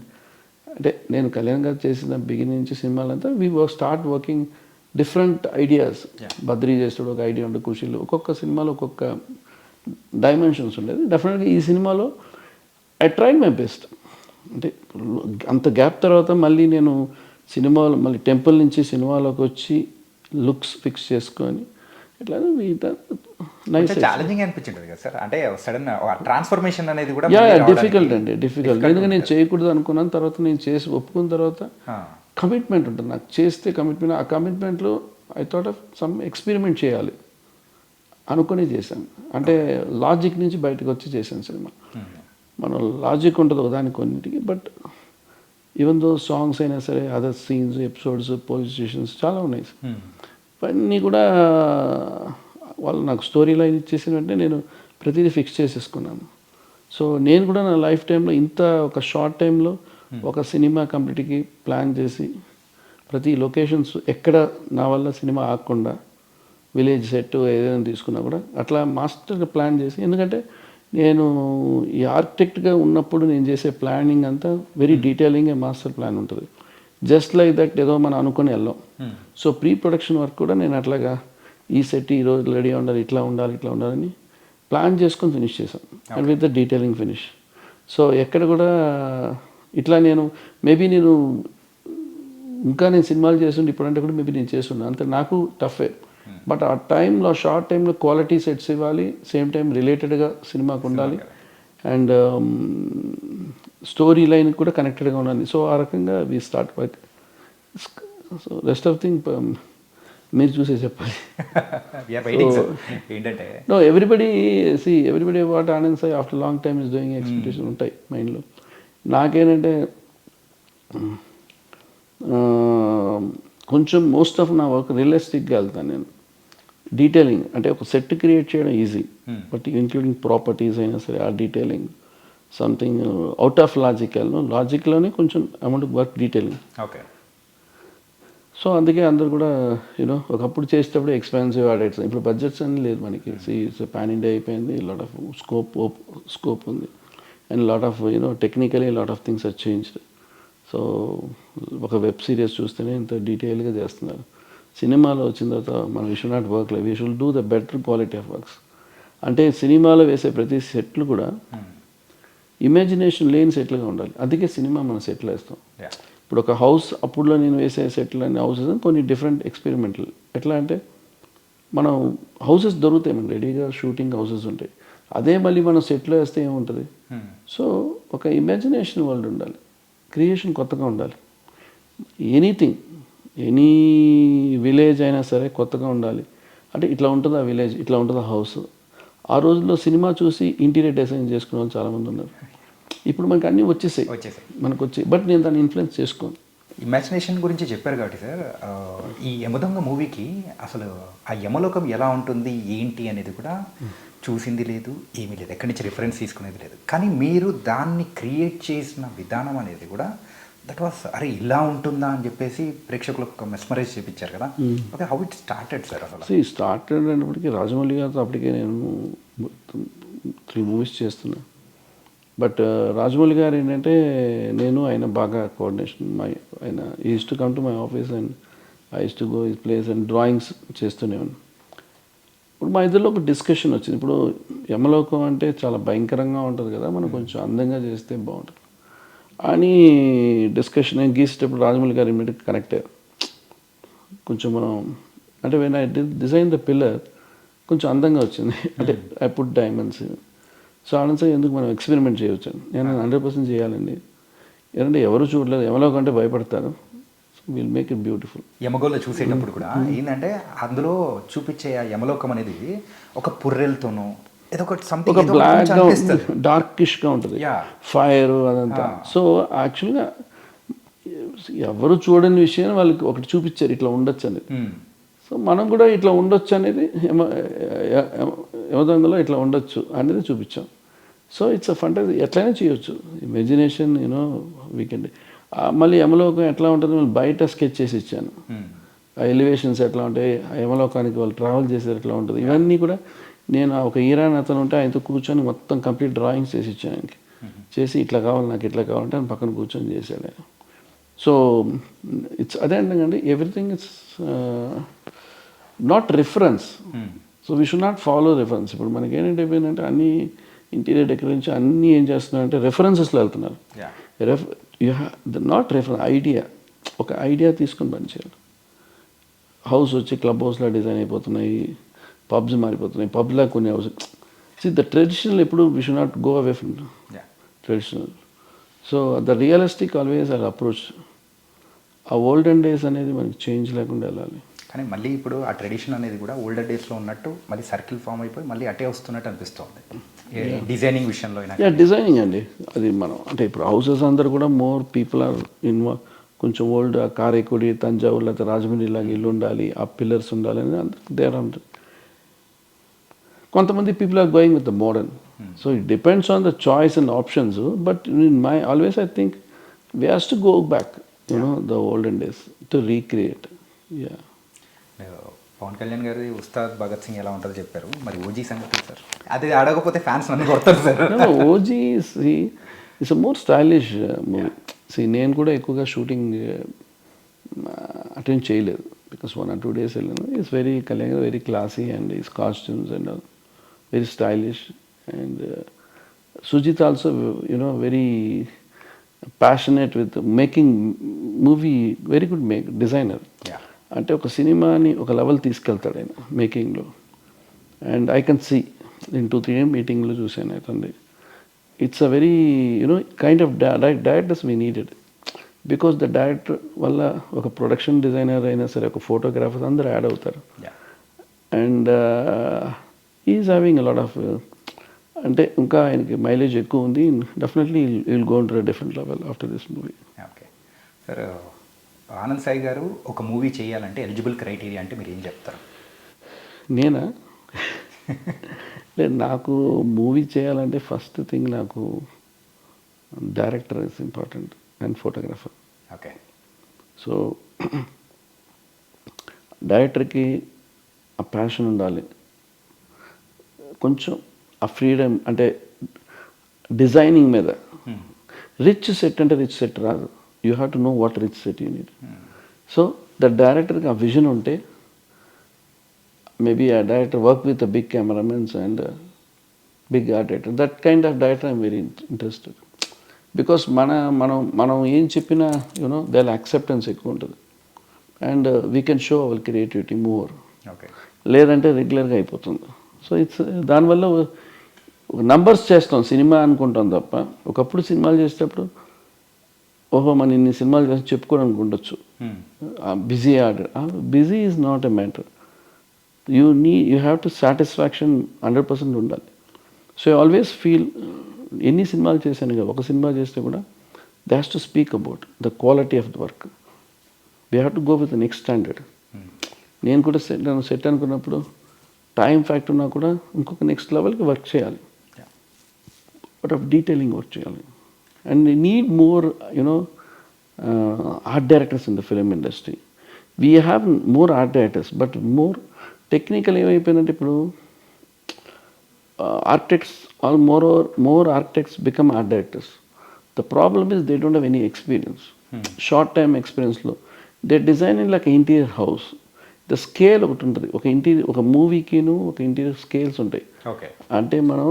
అంటే నేను కళ్యాణ్ గారు చేసిన బిగినింగ్ నుంచి సినిమాలంతా start working different ideas. Badri చేసేటప్పుడు ఒక ఐడియా ఉండే, ఖుషీలు, ఒక్కొక్క సినిమాలో ఒక్కొక్క డైమెన్షన్స్ ఉండేది. డెఫినెట్గా ఈ సినిమాలో ఐ ట్రైడ్ మై బెస్ట్. అంటే అంత గ్యాప్ తర్వాత మళ్ళీ నేను సినిమాలో మళ్ళీ టెంపుల్ నుంచి సినిమాలోకి వచ్చి లుక్స్ ఫిక్స్ చేసుకొని ఇట్లా నైస్. ఛాలెంజింగ్ అనిపించింది కదా సార్, అంటే సడన్ ట్రాన్స్ఫర్మేషన్ అనేది కూడా డిఫికల్ట్ అండి, డిఫికల్ట్. ఎందుకంటే నేను చేయకూడదు అనుకున్నాను, తర్వాత నేను చేసి ఒప్పుకున్న తర్వాత కమిట్మెంట్ ఉంటుంది నాకు, చేస్తే కమిట్మెంట్. ఆ కమిట్మెంట్లో I thought of some experiment చేయాలి అనుకుని చేశాను. అంటే లాజిక్ నుంచి బయటకు వచ్చి చేశాను సినిమా. మనం లాజిక్ ఉంటుంది ఒకదానికి కొన్నింటికి. బట్ ఈవెన్ దో సాంగ్స్ అయినా సరే, other scenes, episodes, police stations చాలా ఉన్నాయి. ఇవన్నీ కూడా వాళ్ళు నాకు స్టోరీ లైన్ ఇచ్చేసిన వెంటనే నేను ప్రతిదీ ఫిక్స్ చేసేసుకున్నాను. సో నేను కూడా నా లైఫ్ టైంలో ఇంత ఒక షార్ట్ టైంలో ఒక సినిమా కంప్లీట్కి ప్లాన్ చేసి ప్రతి లొకేషన్స్ ఎక్కడ నా వల్ల సినిమా ఆగకుండా విలేజ్ సెట్ ఏదైనా తీసుకున్నా కూడా అట్లా మాస్టర్గా ప్లాన్ చేసి, ఎందుకంటే నేను ఈ ఆర్కిటెక్ట్గా ఉన్నప్పుడు నేను చేసే ప్లానింగ్ అంతా వెరీ డీటెయిలింగ్ మాస్టర్ ప్లాన్ ఉంటుంది. జస్ట్ లైక్ దట్ ఏదో మనం అనుకుని వెళ్ళాం. సో ప్రీ ప్రొడక్షన్ వర్క్ కూడా నేను అట్లాగా ఈ సెట్ ఈరోజు రెడీ ఉండాలి, ఇట్లా ఉండాలని ప్లాన్ చేసుకొని ఫినిష్ చేశాను. And with the detailing finish. So ఎక్కడ కూడా ఇట్లా నేను నేను ఇంకా సినిమాలు చేస్తుండే ఇప్పుడంటే కూడా నేను చేస్తున్నాను. అంతే నాకు టఫే. బట్ ఆ టైంలో షార్ట్ టైంలో క్వాలిటీ సెట్స్ ఇవ్వాలి, సేమ్ టైం రిలేటెడ్గా సినిమాకు ఉండాలి, అండ్ స్టోరీ లైన్ కూడా కనెక్టెడ్గా ఉండాలి. సో ఆ రకంగా we start work. So rest of thing మీరు చూసే చెప్పాలి. ఏంటంటే no everybody what Anand Sai after long time is doing expectation ఉంటాయి మైండ్లో. నాకేంటంటే కొంచెం మోస్ట్ ఆఫ్ నా వర్క్ రియలిస్టిక్గా వెళ్తాను నేను. డీటెయిలింగ్ అంటే ఒక సెట్ క్రియేట్ చేయడం ఈజీ, బట్ ఇంక్లూడింగ్ ప్రాపర్టీస్ అయినా సరే ఆ డీటెయిలింగ్ సంథింగ్ అవుట్ ఆఫ్ లాజిక్లోనే కొంచెం amount work detailing. Okay. So అందుకే అందరు కూడా ఒకప్పుడు చేసేటప్పుడు ఎక్స్పెన్సివ్ ఆడేట్స్, ఇప్పుడు బడ్జెట్స్ అని లేదు మనకి. పాన్ ఇండియా అయిపోయింది, లాట్ ఆఫ్ స్కోప్ ఉంది, and lot of technically lot of things are changed. So ఒక వెబ్ సిరీస్ చూస్తేనే ఇంత డీటెయిల్గా చేస్తున్నారు. సినిమాలో వచ్చిన తర్వాత మనం we should not work like we should do the better quality of works. అంటే సినిమాలో వేసే ప్రతి సెట్లు కూడా ఇమాజినేషన్ లేని సెట్లుగా ఉండాలి. అందుకే సినిమా మనం సెట్లు వేస్తాం. ఇప్పుడు ఒక హౌస్ అప్పుడులో నేను వేసే సెట్లు అనే హౌసెస్ కొన్ని డిఫరెంట్ ఎక్స్పెరిమెంటల్. ఎట్లా అంటే మనం హౌసెస్ దొరుకుతాయి, మనం రెడీగా షూటింగ్ హౌసెస్ ఉంటాయి. అదే మళ్ళీ మనం సెట్లో వేస్తే ఏముంటుంది? సో ఒక ఇమాజినేషన్ వరల్డ్ ఉండాలి, క్రియేషన్ కొత్తగా ఉండాలి. ఎనీథింగ్, ఎనీ విలేజ్ అయినా సరే కొత్తగా ఉండాలి. అంటే ఇట్లా ఉంటుంది ఆ విలేజ్, ఇట్లా ఉంటుంది ఆ హౌస్. ఆ రోజుల్లో సినిమా చూసి ఇంటీరియర్ డిజైన్ చేసుకునే వాళ్ళు చాలామంది ఉన్నారు. ఇప్పుడు మనకి అన్నీ వచ్చేసాయి మనకు వచ్చి, బట్ నేను దాన్ని ఇన్ఫ్లుయెన్స్ చేసుకోను. ఇమాజినేషన్ గురించి చెప్పారు కాబట్టి సార్, ఈ యమదొంగ మూవీకి అసలు ఆ యమలోకం ఎలా ఉంటుంది ఏంటి అనేది కూడా చూసింది లేదు, ఏమీ లేదు, ఎక్కడి నుంచి రిఫరెన్స్ తీసుకునేది లేదు. కానీ మీరు దాన్ని క్రియేట్ చేసిన విధానం అనేది కూడా దట్ వాస్ అరే ఇలా ఉంటుందా అని చెప్పేసి ప్రేక్షకులకు మెస్మరైజ్ చేయించారు కదా. Okay, how it started sir? అసలు స్టార్టెడ్ అనేప్పటికీ రాజమౌళి గారితో అప్పటికే నేను 3 మూవీస్ చేస్తున్నా. బట్ రాజమౌళి గారు ఏంటంటే నేను ఆయన బాగా కోఆర్డినేషన్. ఆయన is to come to my office and I use to go his place and drawings చేస్తూనేవాను. ఇప్పుడు మా ఇద్దరిలో ఒక డిస్కషన్ వచ్చింది. ఇప్పుడు యమలోకం అంటే చాలా భయంకరంగా ఉంటుంది కదా, మనం కొంచెం అందంగా చేస్తే బాగుంటుంది అని డిస్కషన్. నేను గీసేటప్పుడు రాజమౌళి గారు ఇమ్మీడియట్గా కనెక్ట్ అయ్యారు. కొంచెం మనం అంటే when I design the pillar కొంచెం అందంగా వచ్చింది. అంటే I put diamonds. So Anand ఎందుకు మనం ఎక్స్పెరిమెంట్ చేయవచ్చు, నేను 100% చేయాలండి. ఏంటంటే ఎవరు చూడలేదు, యమలోకం అంటే భయపడతారు. So will make it beautiful. యమగోల్లో చూసేటప్పుడు కూడా ఏంటంటే అందులో చూపించే ఆ యమలోకం అనేది ఒక పుర్రెలతోనూ ఏదో ఒక సంథింగ్ ఒక బ్లాక్గా డార్కిష్గా ఉంటుంది, ఫైర్ అదంతా. సో యాక్చువల్గా ఎవరు చూడని విషయాన్ని వాళ్ళకి ఒకటి చూపించారు, ఇట్లా ఉండొచ్చు అనేది. సో మనం కూడా ఇట్లా ఉండొచ్చు అనేది యమదొంగలో ఇట్లా ఉండొచ్చు అనేది చూపించాం. సో ఇట్స్ అ ఫంటసీ, ఎట్లయినా చేయొచ్చు. Imagination weekend. మళ్ళీ యమలోకం ఎట్లా ఉంటుంది మళ్ళీ బయట స్కెచ్ చేసి ఇచ్చాను. ఆ ఎలివేషన్స్ ఎట్లా ఉంటాయి, ఆ యమలోకానికి వాళ్ళు ట్రావెల్ చేసేది ఎట్లా ఉంటుంది, ఇవన్నీ కూడా నేను ఒక ఈరాన్ అతను ఉంటే ఆయనతో కూర్చొని మొత్తం కంప్లీట్ డ్రాయింగ్స్ చేసి ఇచ్చాను ఆయనకి. చేసి ఇట్లా కావాలి నాకు ఇట్లా కావాలంటే ఆయన పక్కన కూర్చొని చేశాడు ఆయన. సో ఇట్స్ అదే అండి, everything it's not reference. So we should not follow reference. ఇప్పుడు మనకి ఏంటంటే అయిపోయిందంటే అన్ని ఇంటీరియర్ డెకరేషన్ అన్నీ ఏం చేస్తున్నారంటే రెఫరెన్సెస్లో వెళ్తున్నారు. Not reference, idea. ఒక ఐడియా తీసుకొని పనిచేయాలి. హౌస్ వచ్చి క్లబ్ హౌస్లో డిజైన్ అయిపోతున్నాయి, పబ్స్ మారిపోతున్నాయి, పబ్లా కొన్ని హౌస్. ద ట్రెడిషనల్ ఎప్పుడు we should not go away from traditional. So the realistic always are approach. ఆ ఓల్డెన్ డేస్ అనేది మనకి చేంజ్ లేకుండా వెళ్ళాలి. కానీ మళ్ళీ ఇప్పుడు ఆ ట్రెడిషన్ అనేది కూడా ఓల్డర్ డేస్లో ఉన్నట్టు మళ్ళీ సర్కిల్ ఫామ్ అయిపోయి మళ్ళీ అటే వస్తున్నట్టు అనిపిస్తుంది డిజైనింగ్ విషయంలో. డిజైనింగ్ అండి అది మనం అంటే ఇప్పుడు హౌసెస్ అందరు కూడా మోర్ పీపుల్ ఆర్ ఇన్వాల్వ్. కొంచెం ఓల్డ్ కారైకుడి, తంజావూరు లేకపోతే రాజమండ్రి లాగా ఇల్లు ఉండాలి, ఆ పిల్లర్స్ ఉండాలి అని అందరికి దేర్ ఉంటుంది. కొంతమంది people are going with the modern. So it depends on the choice and options. But in my always I think we has to go back the olden days to recreate. Yeah, Pawan Kalyan గారి ఉస్తాద్ భగత్ సింగ్ ఎలా ఉంటుందో చెప్పారు, మరి OG సంగతి sir? అది అడగకపోతే fans నన్ను కొడతారు sir. OG it's a more stylish movie. నేను కూడా ఎక్కువగా షూటింగ్ అటెండ్ చేయలేదు, బికాస్ 1 or 2 days వెళ్ళాను. It's very Kalyan garu very classy and is costumes and all very stylish. And Sujith also very passionate with making movie, very good designer. అంటే ఒక సినిమాని ఒక level తీసుకెళ్తాడు ఆయన మేకింగ్లో. అండ్ ఐ కెన్ సీ నేను 2-3 మీటింగ్లో చూశాను అతన్ని. It's a very kind of directors we needed. Because the director వల్ల ఒక ప్రొడక్షన్ డిజైనర్ అయినా సరే, ఒక ఫోటోగ్రాఫర్ అందరూ యాడ్ అవుతారు. And is having a lot of అంటే ఇంకా ఆయనకి మైలేజ్ ఎక్కువ ఉంది. Definitely will go to a different level after this movie. Okay, sir Anand Sai గారు ఒక మూవీ చేయాలంటే ఎలిజిబుల్ క్రైటీరియా అంటే మీరు ఏం చెప్తారు? నేనా లేదు, నాకు మూవీ చేయాలంటే ఫస్ట్ థింగ్ నాకు director is important and photographer. Okay. So డైరెక్టర్కి ఆ ప్యాషన్ ఉండాలి, కొంచెం ఆ ఫ్రీడమ్, అంటే డిజైనింగ్ మీద. రిచ్ సెట్ అంటే రిచ్ సెట్ రాదు, you have to know what rich set you need. So the డైరెక్టర్కి ఆ విజన్ ఉంటే, maybe a director work with the big cameramen and big art director. That kind of director I'm very interested. Because మనం ఏం చెప్పినా their acceptance ఎక్కువ ఉంటుంది and we can show hour creativity more. Okay. లేదంటే రెగ్యులర్గా అయిపోతుంది. So it's దానివల్ల numbers చేస్తాం సినిమా అనుకుంటాం తప్ప, ఒకప్పుడు సినిమాలు చేసేటప్పుడు ఓహో మన ఇన్ని సినిమాలు చేసి చెప్పుకోవడానికి ఉండొచ్చు. Busy order, busy is not a matter. you have to satisfaction 100% ఉండాలి. సో ఐ ఆల్వేస్ ఫీల్ ఎన్ని సినిమాలు చేశాను కదా, ఒక సినిమా చేస్తే కూడా they has to speak about the quality of the work. We have to go with the next standard. నేను కూడా సెట్ అనుకున్నప్పుడు టైం ఫ్యాక్ట్ ఉన్నా కూడా ఇంకొక నెక్స్ట్ లెవెల్కి వర్క్ చేయాలి, బట్ ఆఫ్ డీటెయిలింగ్ వర్క్ చేయాలి. And need more art directors in the film industry. We have more art directors, but more technical ఏమైపోయిందంటే ఇప్పుడు architects more architects become art directors. The problem is they don't have any experience. Short time ఎక్స్పీరియన్స్లో they design in like interior house. The scale ఒకటి ఉంటుంది, ఒక మూవీకిను ఒక interior scales ఉంటాయి. Okay. అంటే మనం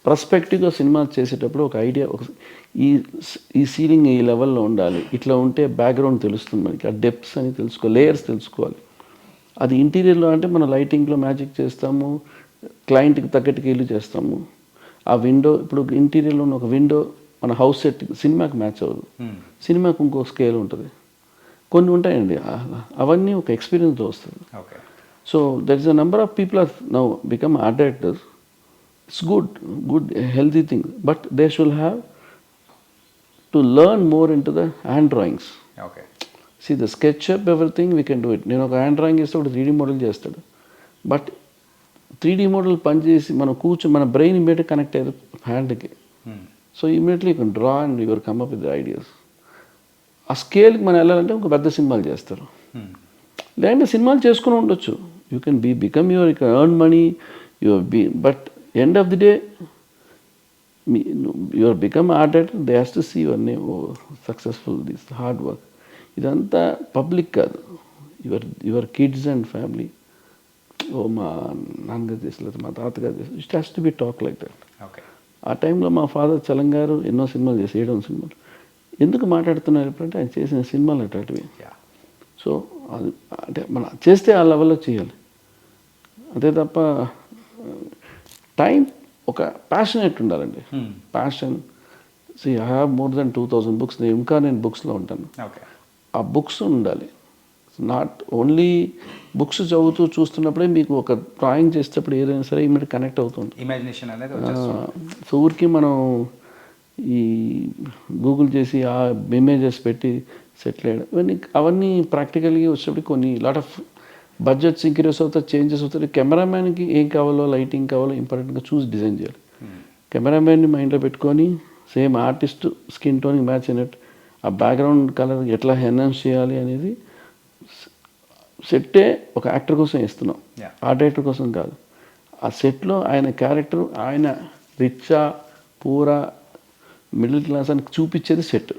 పర్స్పెక్టివ్గా సినిమా చేసేటప్పుడు ఒక ఐడియా, ఈ సీలింగ్ ఈ లెవెల్లో ఉండాలి, ఇట్లా ఉంటే బ్యాక్గ్రౌండ్ తెలుస్తుంది మనకి, ఆ డెప్త్స్ అని లేయర్స్ తెలుసుకోవాలి. అది ఇంటీరియర్లో అంటే మనం లైటింగ్లో మ్యాజిక్ చేస్తాము, క్లయింట్కి తగ్గట్టుగా ఇల్లు చేస్తాము. ఆ విండో, ఇప్పుడు ఇంటీరియర్లో ఉన్న ఒక విండో మన హౌస్ సెట్ సినిమాకి మ్యాచ్ అవ్వదు, సినిమాకి ఇంకో స్కేల్ ఉంటుంది. కొన్ని ఉంటాయండి, అవన్నీ ఒక ఎక్స్పీరియన్స్లో వస్తుంది. Okay. So there is a number of people are now become art directors. It's good healthy thing, but they should have to learn more in to the hand drawings. Okay. See the SketchUp, everything we can do it. నేను ఒక hand drawing ఇస్తే ఒక 3D model చేస్తాడు, but 3D model పనిచేసి మనం మన brain ఇమీడియట్గా connect అయ్యేది హ్యాండ్కి. So immediately you can draw and your come up with ideas. ఆ స్కేల్కి మనం వెళ్ళాలంటే ఒక పెద్ద సినిమాలు చేస్తారు, లేదంటే సినిమాలు చేసుకుని ఉండొచ్చు. You can become your earn money but end of the day your become art director, they has to see your name successful, this hard work. ఇదంతా పబ్లిక్ కాదు, యువర్ కిడ్స్ అండ్ ఫ్యామిలీ. ఓ మా నాన్నగారు చేసలేదు, మా తాతగారు చేసలేదు, it has to be talk like that. Okay. ఆ టైంలో మా ఫాదర్ చలం గారు ఎన్నో సినిమాలు చేసి 7 సినిమాలు. ఎందుకు మాట్లాడుతున్నారు అంటే ఆయన చేసిన సినిమాలు అట్లాంటివి. సో అది అంటే మనం చేస్తే ఆ లెవెల్లో చేయాలి, అంతే తప్ప టైం ఒక ప్యాషనేట్ ఉండాలండి. Passion. See I have more than 2000 books. నేను బుక్స్లో ఉంటాను. ఓకే. ఆ బుక్స్ ఉండాలి. నాట్ ఓన్లీ బుక్స్ చదువుతూ చూస్తున్నప్పుడే మీకు ఒక డ్రాయింగ్ చేసేటప్పుడు ఏదైనా సరే ఇమీడియట్ కనెక్ట్ అవుతుంది, ఇమాజినేషన్ అనేది. సో ఊరికి మనం ఈ గూగుల్ చేసి ఆ ఇమేజెస్ పెట్టి సెటిల్ అయ్యడం అవన్నీ ప్రాక్టికల్గా వచ్చేటప్పుడు కొన్ని లాట్ ఆఫ్ బడ్జెట్స్ ఇంక్రీస్ అవుతాయి, చేంజెస్ అవుతాయి. కెమెరామ్యాన్కి ఏం కావాలో, లైటింగ్ కావాలో ఇంపార్టెంట్గా చూసి డిజైన్ చేయాలి. కెమెరామ్యాన్ని మైండ్లో పెట్టుకొని సేమ్ ఆర్టిస్ట్ స్కిన్ టోన్కి మ్యాచ్ అయినట్టు ఆ బ్యాక్గ్రౌండ్ కలర్ ఎట్లా ఎన్హాన్స్ చేయాలి అనేది సెట్టే ఒక యాక్టర్ కోసం ఇస్తున్నాం, ఆర్ట్ డైరెక్టర్ కోసం కాదు. ఆ సెట్లో ఆయన క్యారెక్టర్, ఆయన రిచ్చా పూరా మిడిల్ క్లాస్ అని చూపించేది సెట్.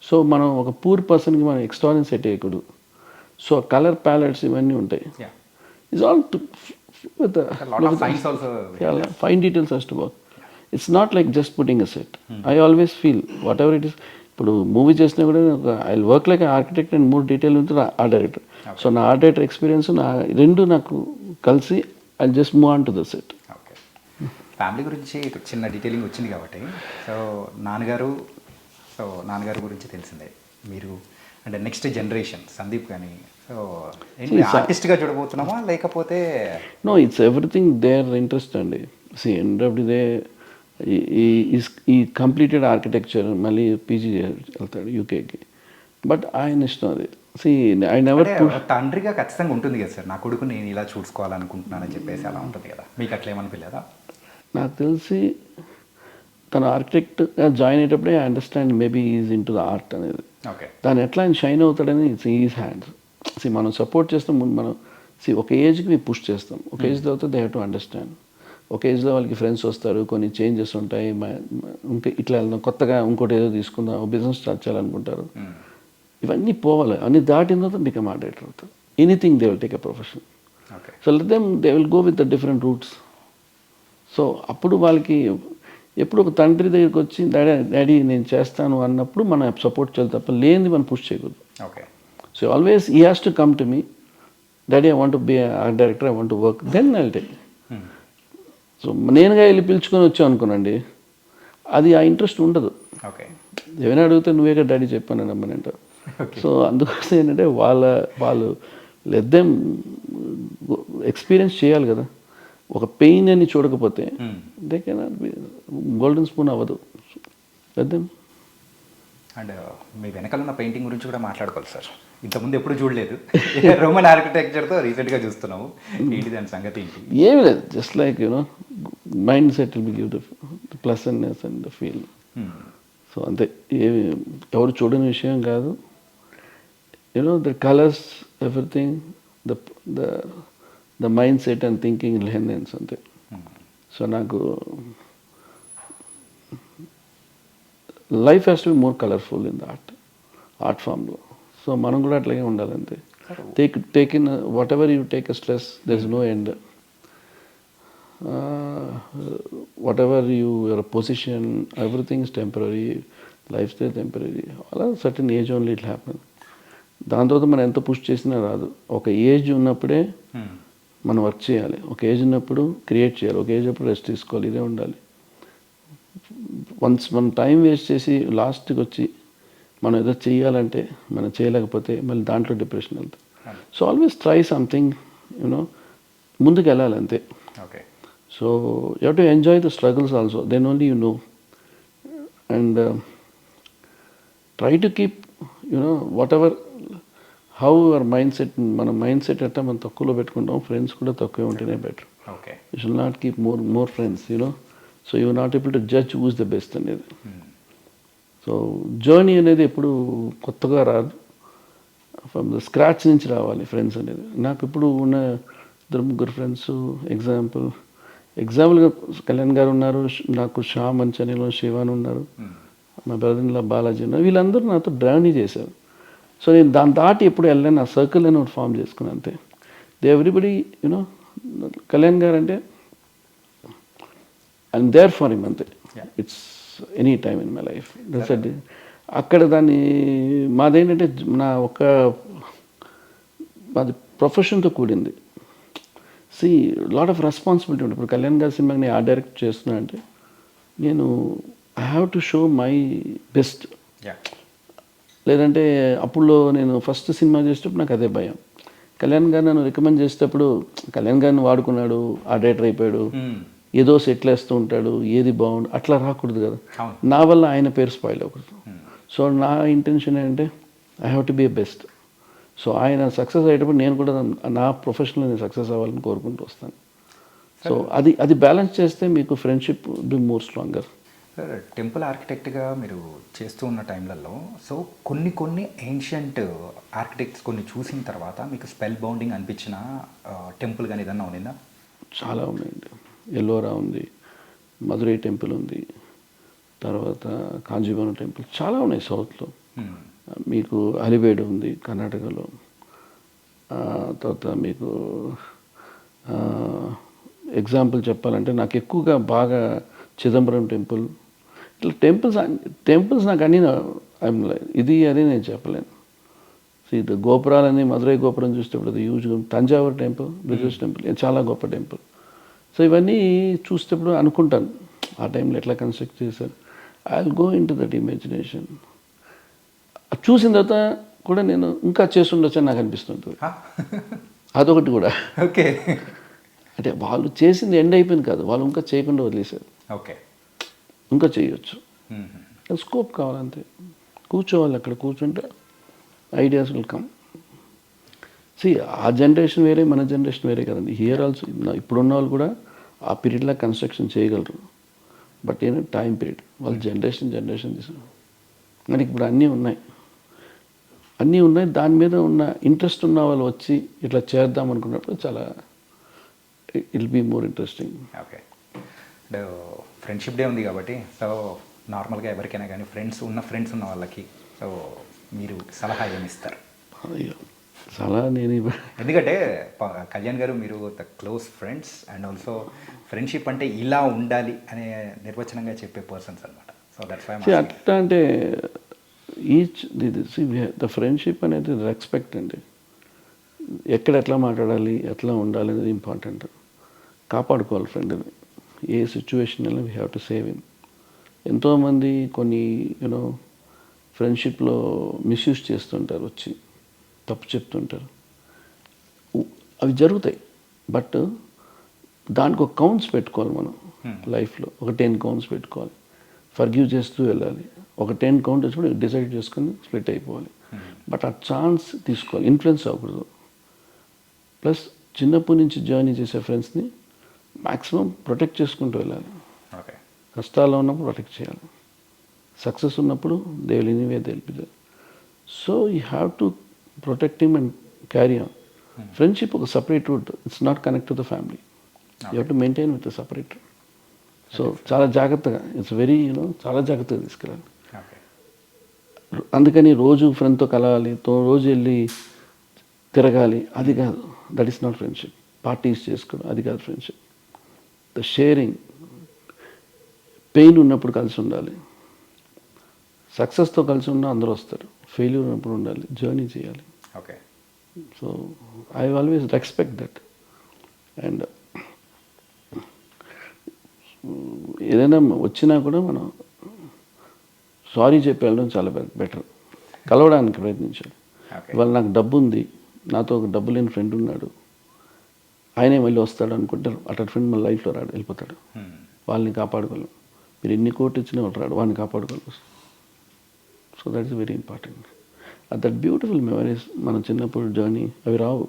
సో మనం ఒక పూర్ పర్సన్కి మనం ఎక్స్ట్రాని సెట్ వేయకూడదు. సో కలర్ ప్యాలెట్స్ ఇవన్నీ ఉంటాయి. It's all fine details has to work. It's not like just putting a set. I always feel what ever it is. ఇప్పుడు మూవీ చేసినా కూడా I work like architect and more detail ఉంటుంది art director. So నా art director experience రెండు నాకు కలిసి I just move on to the set. Okay. Family గురించి చిన్న డీటెయిలింగ్ వచ్చింది కాబట్టి, సో నాన్నగారు గురించి తెలిసిందే. మీరు అంటే నెక్స్ట్ జనరేషన్ సందీప్ కానీ, సో ఏంటి ఆర్టిస్ట్గా చూడబోతున్నామా లేకపోతే? No, it's everything there interest అండి. See end of the day ఈ కంప్లీటెడ్ ఆర్కిటెక్చర్, మళ్ళీ పీజీ వెళ్తాడు యూకేకి. బట్ ఆయన ఇష్టం అది. సి ఐ నెవర్ అంటే తండ్రిగా ఖచ్చితంగా ఉంటుంది కదా సార్, నా కొడుకు నేను ఇలా చూసుకోవాలనుకుంటున్నానని చెప్పేసి అలా ఉంటుంది కదా, మీకు అట్లా ఏమనిపించలేదా? నాకు తెలిసి తను ఆర్కిటెక్ట్గా జాయిన్ అయ్యేటప్పుడే I understand maybe is in to the art అనేది. ఓకే. దాన్ని ఎట్లా ఆయన షైన్ అవుతాడని ఇట్స్ ఈజ్ హ్యాండ్స్. మనం సపోర్ట్ చేస్తాం ముందు, మనం ఒక ఏజ్కి మేము పుష్ చేస్తాం, ఒక ఏజ్ తర్వాత దే హ్యావ్ టు అండర్స్టాండ్. ఒక ఏజ్లో వాళ్ళకి ఫ్రెండ్స్ వస్తారు, కొన్ని చేంజెస్ ఉంటాయి, ఇంకా ఇట్లా వెళ్దాం, కొత్తగా ఇంకోటి ఏదో తీసుకుందాం, బిజినెస్ స్టార్ట్ చేయాలనుకుంటారు, ఇవన్నీ పోవాలి. అన్ని దాటిన తర్వాత బికమ్ ఆర్ట్ డైరెక్టర్ అవుతారు. Anything they will take a profession. Okay. So let them they will go with the different routes. So అప్పుడు వాళ్ళకి ఎప్పుడు ఒక తండ్రి దగ్గరికి వచ్చి డాడీ నేను చేస్తాను అన్నప్పుడు మనం సపోర్ట్ చేయాలి తప్ప లేనిది మనం పుష్ చేయకూడదు. Okay. So always he has to come to me, daddy I want to be art director, I want to work, then I will take. So నేనుగా వెళ్ళి పిలుచుకొని వచ్చాను అనుకోనండి, అది ఆ ఇంట్రెస్ట్ ఉండదు. ఓకే. ఏమైనా అడిగితే నువ్వే కదా డాడీ చెప్పాను నమ్మనంటారు. సో అందుకోసం ఏంటంటే వాళ్ళు లెట్ దెమ్ ఎక్స్పీరియన్స్ చేయాలి కదా. ఒక పెయిన్ అని చూడకపోతే they cannot be golden spoon అవ్వదు. Let them. అండ్ మీ వెనకాల ఉన్న పెయింటింగ్ గురించి కూడా మాట్లాడుకోవాలి సార్. ఇంతకుముందు ఎప్పుడు చూడలేదు, రోమన్ ఆర్కిటెక్చర్తో రీసెంట్గా చూస్తున్నాము. ఏంటి దాని సంగతి ఏంటి? ఏమి లేదు, just like you know mind set will be give the pleasantness and the feel. So అంతే, ఏమి ఎవరు చూడని విషయం కాదు. You know the colours, everything, the mind set and thinking లెహెన్స్ అంతే. సో నాకు life has to be more colourful in the art ఫామ్లో. సో మనం కూడా అట్లాగే ఉండాలంతే. Take in whatever you take a stress, there is no end. Whatever your position, everything is temporary, life style temporary, అలా certain age only it happen. దాని తర్వాత మనం ఎంత పుష్ చేసినా రాదు. ఒక ఏజ్ ఉన్నప్పుడే మనం వర్క్ చేయాలి, ఒక ఏజ్ ఉన్నప్పుడు క్రియేట్ చేయాలి, ఒక ఏజ్ అప్పుడు రెస్ట్ తీసుకోవాలి, ఇదే ఉండాలి. వన్స్ మనం టైం వేస్ట్ చేసి లాస్ట్కి వచ్చి మనం ఏదో చేయాలంటే మనం చేయలేకపోతే మళ్ళీ దాంట్లో డిప్రెషన్ వెళ్తాం. So always try something, you know ముందుకు వెళ్ళాలి అంతే. Okay. So you have to enjoy the struggles also, then only you know. And try to keep you know whatever how our mindset, మన మైండ్ సెట్ ఎట్లా మనం తక్కువలో పెట్టుకుంటాం, friends కూడా తక్కువే ఉంటేనే better. Okay. You should not keep more friends, you know. So you not able to judge who's the best అనేది. So journey అనేది ఎప్పుడు కొత్తగా రాదు, ఫ్రమ్ ద స్క్రాచ్ నుంచి రావాలి ఫ్రెండ్స్ అనేది. నాకు ఇప్పుడు ఉన్న 2-3 ఫ్రెండ్స్ ఎగ్జాంపుల్గా కళ్యాణ్ గారు ఉన్నారు, నాకు శ్యామ్ మంచనిలో శివాన్ ఉన్నారు, మా బ్రదర్లా బాలాజీ ఉన్నారు. వీళ్ళందరూ నాతో డ్రైవ్ని చేశారు. సో నేను దాని దాటి ఎప్పుడు వెళ్ళాను, ఆ సర్కిల్ అని ఒకటి ఫామ్ చేసుకున్నాను అంతే. దే ఎవ్రీబడి యూనో, కళ్యాణ్ గారు అంటే ఐఎమ్ దేర్ ఫర్ హిమ్ అంతే. It's any time in my life. That's it. అక్కడ దాన్ని మాదేంటంటే మాది ప్రొఫెషన్తో కూడింది. సి లాట్ ఆఫ్ రెస్పాన్సిబిలిటీ ఉంటుంది. ఇప్పుడు కళ్యాణ్ గారి సినిమాకి నేను ఆర్ట్ డైరెక్ట్ చేస్తున్నా అంటే నేను I have to show my best. లేదంటే అప్పుడులో నేను ఫస్ట్ సినిమా చేసేటప్పుడు నాకు అదే భయం. కళ్యాణ్ గారు నన్ను రికమెండ్ చేసేటప్పుడు కళ్యాణ్ గారిని వాడుకున్నాడు, ఆర్ట్ డైరెక్టర్ అయిపోయాడు, ఏదో సెటిల్ వేస్తూ ఉంటాడు, ఏది బాగుండు, అట్లా రాకూడదు కదా. నా వల్ల ఆయన పేరు స్పాయిల్ అవ్వకూడదు. సో నా ఇంటెన్షన్ ఏంటంటే I have to be a best. So ఆయన సక్సెస్ అయ్యేటప్పుడు నేను కూడా నా ప్రొఫెషన్లో నేను సక్సెస్ అవ్వాలని కోరుకుంటూ వస్తాను. సో అది బ్యాలెన్స్ చేస్తే మీకు friendship be more stronger. Sir, temple ఆర్కిటెక్ట్గా మీరు చేస్తూ ఉన్న టైంలలో సో కొన్ని ఏన్షియంట్ ఆర్కిటెక్ట్స్ కొన్ని చూసిన తర్వాత మీకు స్పెల్ బౌండింగ్ అనిపించిన టెంపుల్ కానీ ఏదన్నా ఉందా? చాలా ఉన్నాయండి. ఎల్లోరా ఉంది, మధురై టెంపుల్ ఉంది, తర్వాత కాంజీవరం టెంపుల్, చాలా ఉన్నాయి సౌత్లో. మీకు అలివేడు ఉంది కర్ణాటకలో, తర్వాత మీకు ఎగ్జాంపుల్ చెప్పాలంటే నాకు ఎక్కువగా బాగా చిదంబరం టెంపుల్, ఇట్లా టెంపుల్స్ నాకు అన్నీ ఇది అది నేను చెప్పలేను. ఇది గోపురాలని మధురై గోపురం చూసేటప్పుడు అది use, Thanjavur temple, British temple చాలా గొప్ప టెంపుల్. సో ఇవన్నీ చూసేటప్పుడు అనుకుంటాను ఆ టైంలో ఎట్లా కన్స్ట్రక్ట్ చేశారు. I will go in to that imagination. చూసిన తర్వాత కూడా నేను ఇంకా చేస్తుండొచ్చు అని నాకు అనిపిస్తుంటుంది. అదొకటి కూడా. ఓకే. అంటే వాళ్ళు చేసింది ఎండ్ అయిపోయింది కాదు, వాళ్ళు ఇంకా చేయకుండా వదిలేశారు. ఓకే. ఇంకా చేయొచ్చు, స్కోప్ కావాలంతే. కూర్చోవాలి, అక్కడ కూర్చుంటే ఐడియాస్ విల్ కమ్. సి ఆ జనరేషన్ వేరే, మన జనరేషన్ వేరే కదండి. హియర్ ఆల్సో ఇప్పుడున్న వాళ్ళు కూడా ఆ పీరియడ్లో కన్స్ట్రక్షన్ చేయగలరు. బట్ టైం పీరియడ్ వాళ్ళు జనరేషన్ తీసుకున్నారు. మనకి ఇప్పుడు అన్నీ ఉన్నాయి, దాని మీద ఉన్న ఇంట్రెస్ట్ ఉన్న వాళ్ళు వచ్చి ఇట్లా చేద్దాం అనుకున్నప్పుడు చాలా it be more interesting. Okay. అంటే ఫ్రెండ్షిప్ డే ఉంది కాబట్టి సో నార్మల్గా ఎవరికైనా కానీ ఫ్రెండ్స్ ఉన్న వాళ్ళకి సో మీరు సలహా ఏమి ఇస్తారు? అయ్యో సలహా నేను ఎందుకంటే కళ్యాణ్ గారు మీరు the close friends and also friendship అంటే ఇలా ఉండాలి అనే నిర్వచనంగా చెప్పే పర్సన్స్ అనమాట. సో దట్స్ వై అట్లా అంటే ఈచ్ ద ఫ్రెండ్షిప్ అనేది రెస్పెక్ట్ అండి. ఎక్కడ ఎట్లా మాట్లాడాలి, ఎట్లా ఉండాలి అనేది ఇంపార్టెంట్. కాపాడుకోవాలి ఫ్రెండ్ని. ఏ సిచ్యువేషన్లో we have to save him. ఎంతోమంది కొన్ని ఫ్రెండ్షిప్లో మిస్యూజ్ చేస్తుంటారు, వచ్చి తప్పు చెప్తుంటారు. అవి జరుగుతాయి. బట్ దానికి ఒక కౌంట్స్ పెట్టుకోవాలి మనం లైఫ్లో. ఒక 10 కౌంట్స్ పెట్టుకోవాలి. ఫర్గివ్ చేస్తూ వెళ్ళాలి. ఒక 10 కౌంట్ వచ్చినప్పుడు డిసైడ్ చేసుకొని స్ప్లిట్ అయిపోవాలి. బట్ ఆ ఛాన్స్ తీసుకోవాలి, ఇన్ఫ్లుయెన్స్ అవ్వకూడదు. ప్లస్ చిన్నప్పటి నుంచి జర్నీ చేసే ఫ్రెండ్స్ని మ్యాక్సిమం ప్రొటెక్ట్ చేసుకుంటూ వెళ్ళాలి. కష్టాల్లో ఉన్నప్పుడు ప్రొటెక్ట్ చేయాలి. సక్సెస్ ఉన్నప్పుడు they will anyway they will be there. So you have to protect him and carry on. Friendship ఒక separate route. It's not connect to the family. You have to maintain with separate. So చాలా జాగ్రత్తగా, it's very చాలా జాగ్రత్తగా తీసుకెళ్ళాలి. అందుకని రోజు ఫ్రెండ్తో కలవాలి, రోజు వెళ్ళి తిరగాలి, అది కాదు. That is not friendship. Parties చేసుకోవడం అది కాదు ఫ్రెండ్షిప్. The sharing. పెయిన్ ఉన్నప్పుడు కలిసి ఉండాలి. సక్సెస్తో కలిసి ఉన్న అందరూ వస్తారు. ఫెయిల్యూర్ ఉన్నప్పుడు ఉండాలి, జర్నీ చేయాలి. Okay. So I always respect that. And ఏదైనా వచ్చినా కూడా మనం సారీ చెప్పి వెళ్ళడం చాలా బెటర్. కలవడానికి ప్రయత్నించాలి. ఇవాళ నాకు డబ్బు ఉంది, నాతో ఒక డబ్బు లేని ఫ్రెండ్ ఉన్నాడు, ఆయనే మళ్ళీ వస్తాడు అనుకుంటారు. అటు ఫ్రెండ్ మన లైఫ్లో రాడు, వెళ్ళిపోతాడు. వాళ్ళని కాపాడుకోలేం. మీరు ఎన్ని కోట్లు ఇచ్చినా వాళ్ళు రాడు, వాళ్ళని కాపాడుకోవాలి. So that is very important. That beautiful memories. మన చిన్నప్పుడు జర్నీ అవి రావు,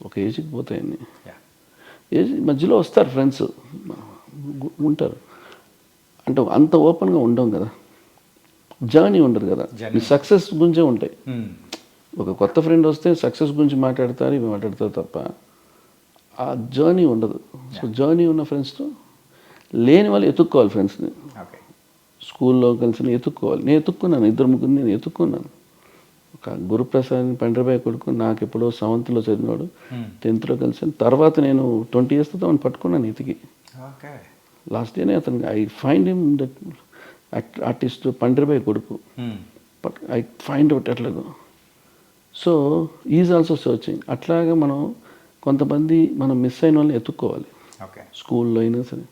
ఒక ఏజ్కి పోతాయన్నీ. ఏజ్ మధ్యలో వస్తారు ఫ్రెండ్స్, ఉంటారు. అంటే అంత ఓపెన్గా ఉండం కదా, జర్నీ ఉండదు కదా. మీ సక్సెస్ గురించే ఉంటాయి. ఒక కొత్త ఫ్రెండ్ వస్తే సక్సెస్ గురించి మాట్లాడతారు, ఇవి మాట్లాడతారు తప్ప ఆ జర్నీ ఉండదు. సో జర్నీ ఉన్న ఫ్రెండ్స్తో లేని వాళ్ళు ఎత్తుక్కోవాలి ఫ్రెండ్స్ని. స్కూల్లో కలిసి ఎత్తుక్కోవాలి. నేను ఎత్తుక్కున్నాను, 2-3 నేను ఎత్తుక్కున్నాను. ఒక గురుప్రసాద్ పండ్రబాయ్ కొడుకు నాకు ఎప్పుడో 7th చదివినాడు, 10th కలిసాను. తర్వాత నేను 20 years అతను పట్టుకున్నాను ఎతికి. లాస్ట్ డేనే అతనికి I find him that artist పండ్రబాయ్ కొడుకు. బట్ ఐ ఫైండ్ అవుట్ ఎట్లాగో. So is also searching. అట్లాగా మనం కొంతమంది మనం మిస్ అయిన వాళ్ళని ఎత్తుక్కోవాలి. స్కూల్లో అయినా సరే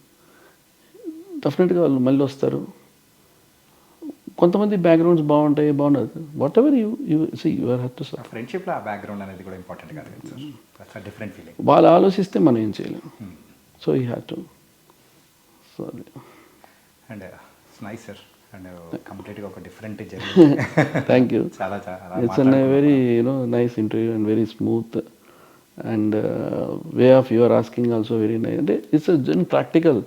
డెఫినెట్గా వాళ్ళు మళ్ళీ వస్తారు. కొంతమంది బ్యాక్గ్రౌండ్స్ బాగుండదు. Whatever you have to serve. ఫ్రెండ్షిప్లో ఆ బ్యాక్గ్రౌండ్ అనేది కూడా ఇంపార్టెంట్ కాదు సార్. Different feeling. వాళ్ళు ఆలోచిస్తే మనం ఏం చేయలేము. So you have to. So and it's nice sir. And కంప్లీట్గా ఒక డిఫరెంట్ జర్నీ. Thank you. చాలా it's an very nice interview and very smooth and way of your asking also very nice. అంటే it's practical.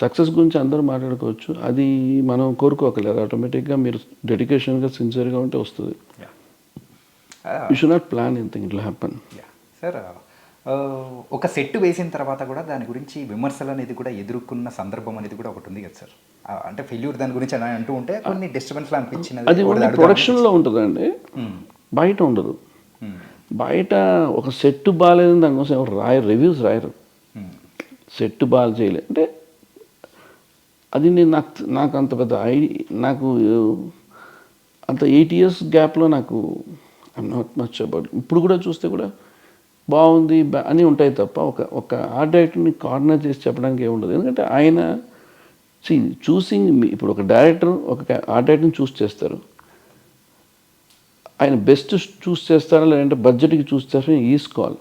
Success గురించి అందరూ మాట్లాడుకోవచ్చు, అది మనం కోరుకోకలేదు. ఆటోమేటిక్గా మీరు డెడికేషన్గా సిన్సియర్గా ఉంటే వస్తుంది. You should not plan anything, it will happen. Sir ఒక సెట్ వేసిన తర్వాత కూడా దాని గురించి విమర్శలు అనేది కూడా ఎదుర్కొన్న సందర్భం అనేది కూడా ఒకటి ఉంది కదా సార్. అంటే ఫెయిల్యూర్ దాని గురించి అని అంటూ ఉంటే కొన్ని డిస్టర్బెన్స్లు అనిపించినది. అది ప్రొడక్షన్లో ఉంటుందండి, బయట ఉండదు. బయట ఒక సెట్ బాగాలేదని దానికోసం ఎవరు రివ్యూస్ రాయరు. సెట్ బాగా చేయలేదు అంటే అది నాకు అంత పెద్ద నాకు అంత 8 years గ్యాప్లో నాకు ఐఎమ్ నాట్ మచ్ అబౌట్. ఇప్పుడు కూడా చూస్తే కూడా బాగుంది అని ఉంటాయి తప్ప ఒక ఆర్ట్ డైరెక్టర్ని కార్నర్ చేసి చెప్పడానికి ఏముండదు. ఎందుకంటే ఆయన చూసింగ్. ఇప్పుడు ఒక డైరెక్టర్ ఒక ఆర్ట్ డైరెక్టర్ని చూస్ చేస్తారు, ఆయన బెస్ట్ చూస్ చేస్తారా లేదంటే బడ్జెట్కి చూస్ చేస్తారా ఈసుకోవాలి.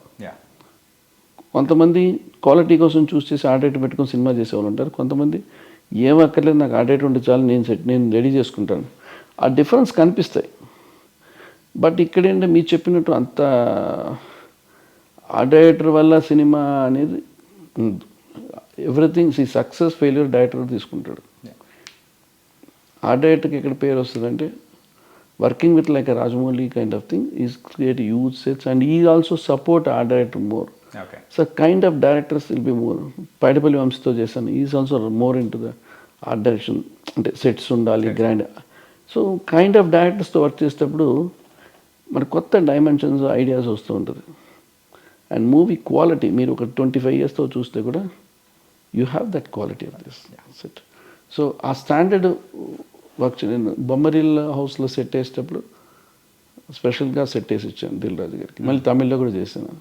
కొంతమంది క్వాలిటీ కోసం చూస్ చేసి ఆర్ట్ డైరెక్టర్ పెట్టుకొని సినిమా చేసేవాళ్ళు ఉంటారు. కొంతమంది ఏమక్కర్లేదు, నాకు ఆర్ట్ డైరెక్టర్ ఉంటే చాలు, నేను రెడీ చేసుకుంటాను. ఆ డిఫరెన్స్ కనిపిస్తాయి. బట్ ఇక్కడ ఏంటంటే మీరు చెప్పినట్టు అంత ఆ డైరెక్టర్ వల్ల సినిమా అనేది ఎవ్రీథింగ్ ఈ సక్సెస్ ఫెయిల్యూర్ డైరెక్టర్ తీసుకుంటాడు. ఆ డైరెక్టర్కి ఎక్కడ పేరు వస్తుందంటే working with like a Rajamouli kind of thing is create use sets and ఈ ఆల్సో సపోర్ట్ ఆ director more. So kind of directors will be more. Paidipalli వంశీతో చేశాను, is also more in to the art direction, అంటే sets ఉండాలి grand. So kind of డైరెక్టర్స్తో work చేసేటప్పుడు మన కొత్త డైమెన్షన్స్ ఐడియాస్ వస్తూ ఉంటుంది. అండ్ మూవీ క్వాలిటీ మీరు ఒక 25 yearsతో చూస్తే కూడా you have that quality of this set. So ఆ స్టాండర్డ్ వర్క్ నేను బొమ్మరిల్ హౌస్లో సెట్ వేసేటప్పుడు స్పెషల్గా సెట్ వేసి ఇచ్చాను దిల్ రాజు గారికి. మళ్ళీ తమిళ్లో కూడా చేశాను.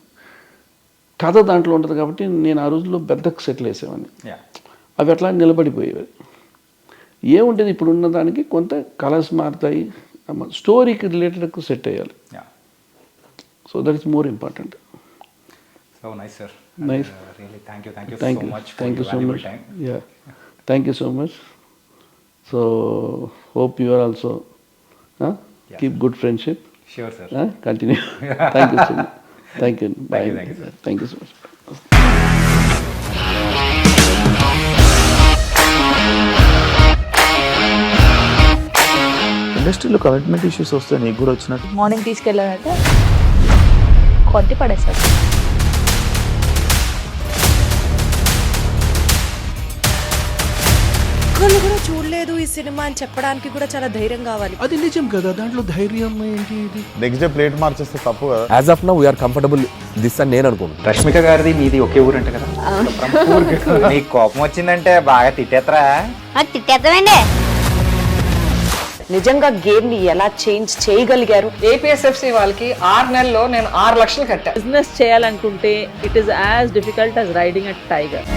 కథ దాంట్లో ఉంటుంది కాబట్టి నేను ఆ రోజుల్లో పెద్ద సెట్లు వేసేవాడిని. అవి అట్లా నిలబడిపోయేవి. ఏముంటుంది ఇప్పుడు ఉన్న దానికి కొంత కలర్స్ మారుతాయి, స్టోరీకి రిలేటెడ్ సెట్ అయ్యాలి. So that is more important. So nice, sir. Nice. Really, thank you so much for thank you your so valuable much. time. Yeah, thank you so much. So hope you are also keep good friendship. Sure, sir. Continue. Thank you so much. Thank you. Bye. Thank you, sir. Thank you so much. ఇండస్ట్రీలో commitment issues వస్తే నీకు కూడా వచ్చినట్టు morning తీసుకెళ్ళాడంటే కొట్టి పడేస్తాడు. ఒక్కళ్ళు కూడా చూడలేదు ఈ సినిమా అని చెప్పడానికి కూడా చాలా ధైర్యం కావాలి. అది నిజం కదా, దాంట్లో ధైర్యం ఏంటి? ఇది నెక్స్ట్ డే ప్లేట్ మార్చేస్తే తప్పు కదా. As of now we are comfortable this అని నేను అనుకుంటున్నాను. రష్మిక గారిది మీది ఒకే ఊరు అంట కదా? నీకు కోపం వచ్చిందంటే బాగా తిట్టేత్తరా? తిట్టేద్దామండి. నిజంగా గేమ్ ని ఎలా చేంజ్ చేయగలిగారు? ఏపీఎస్ఎఫ్సి వాళ్ళకి 6 నెలల్లో నేను 6 లక్షలు కట్టా. బిజినెస్ చేయాలనుకుంటే it is as difficult as riding a tiger.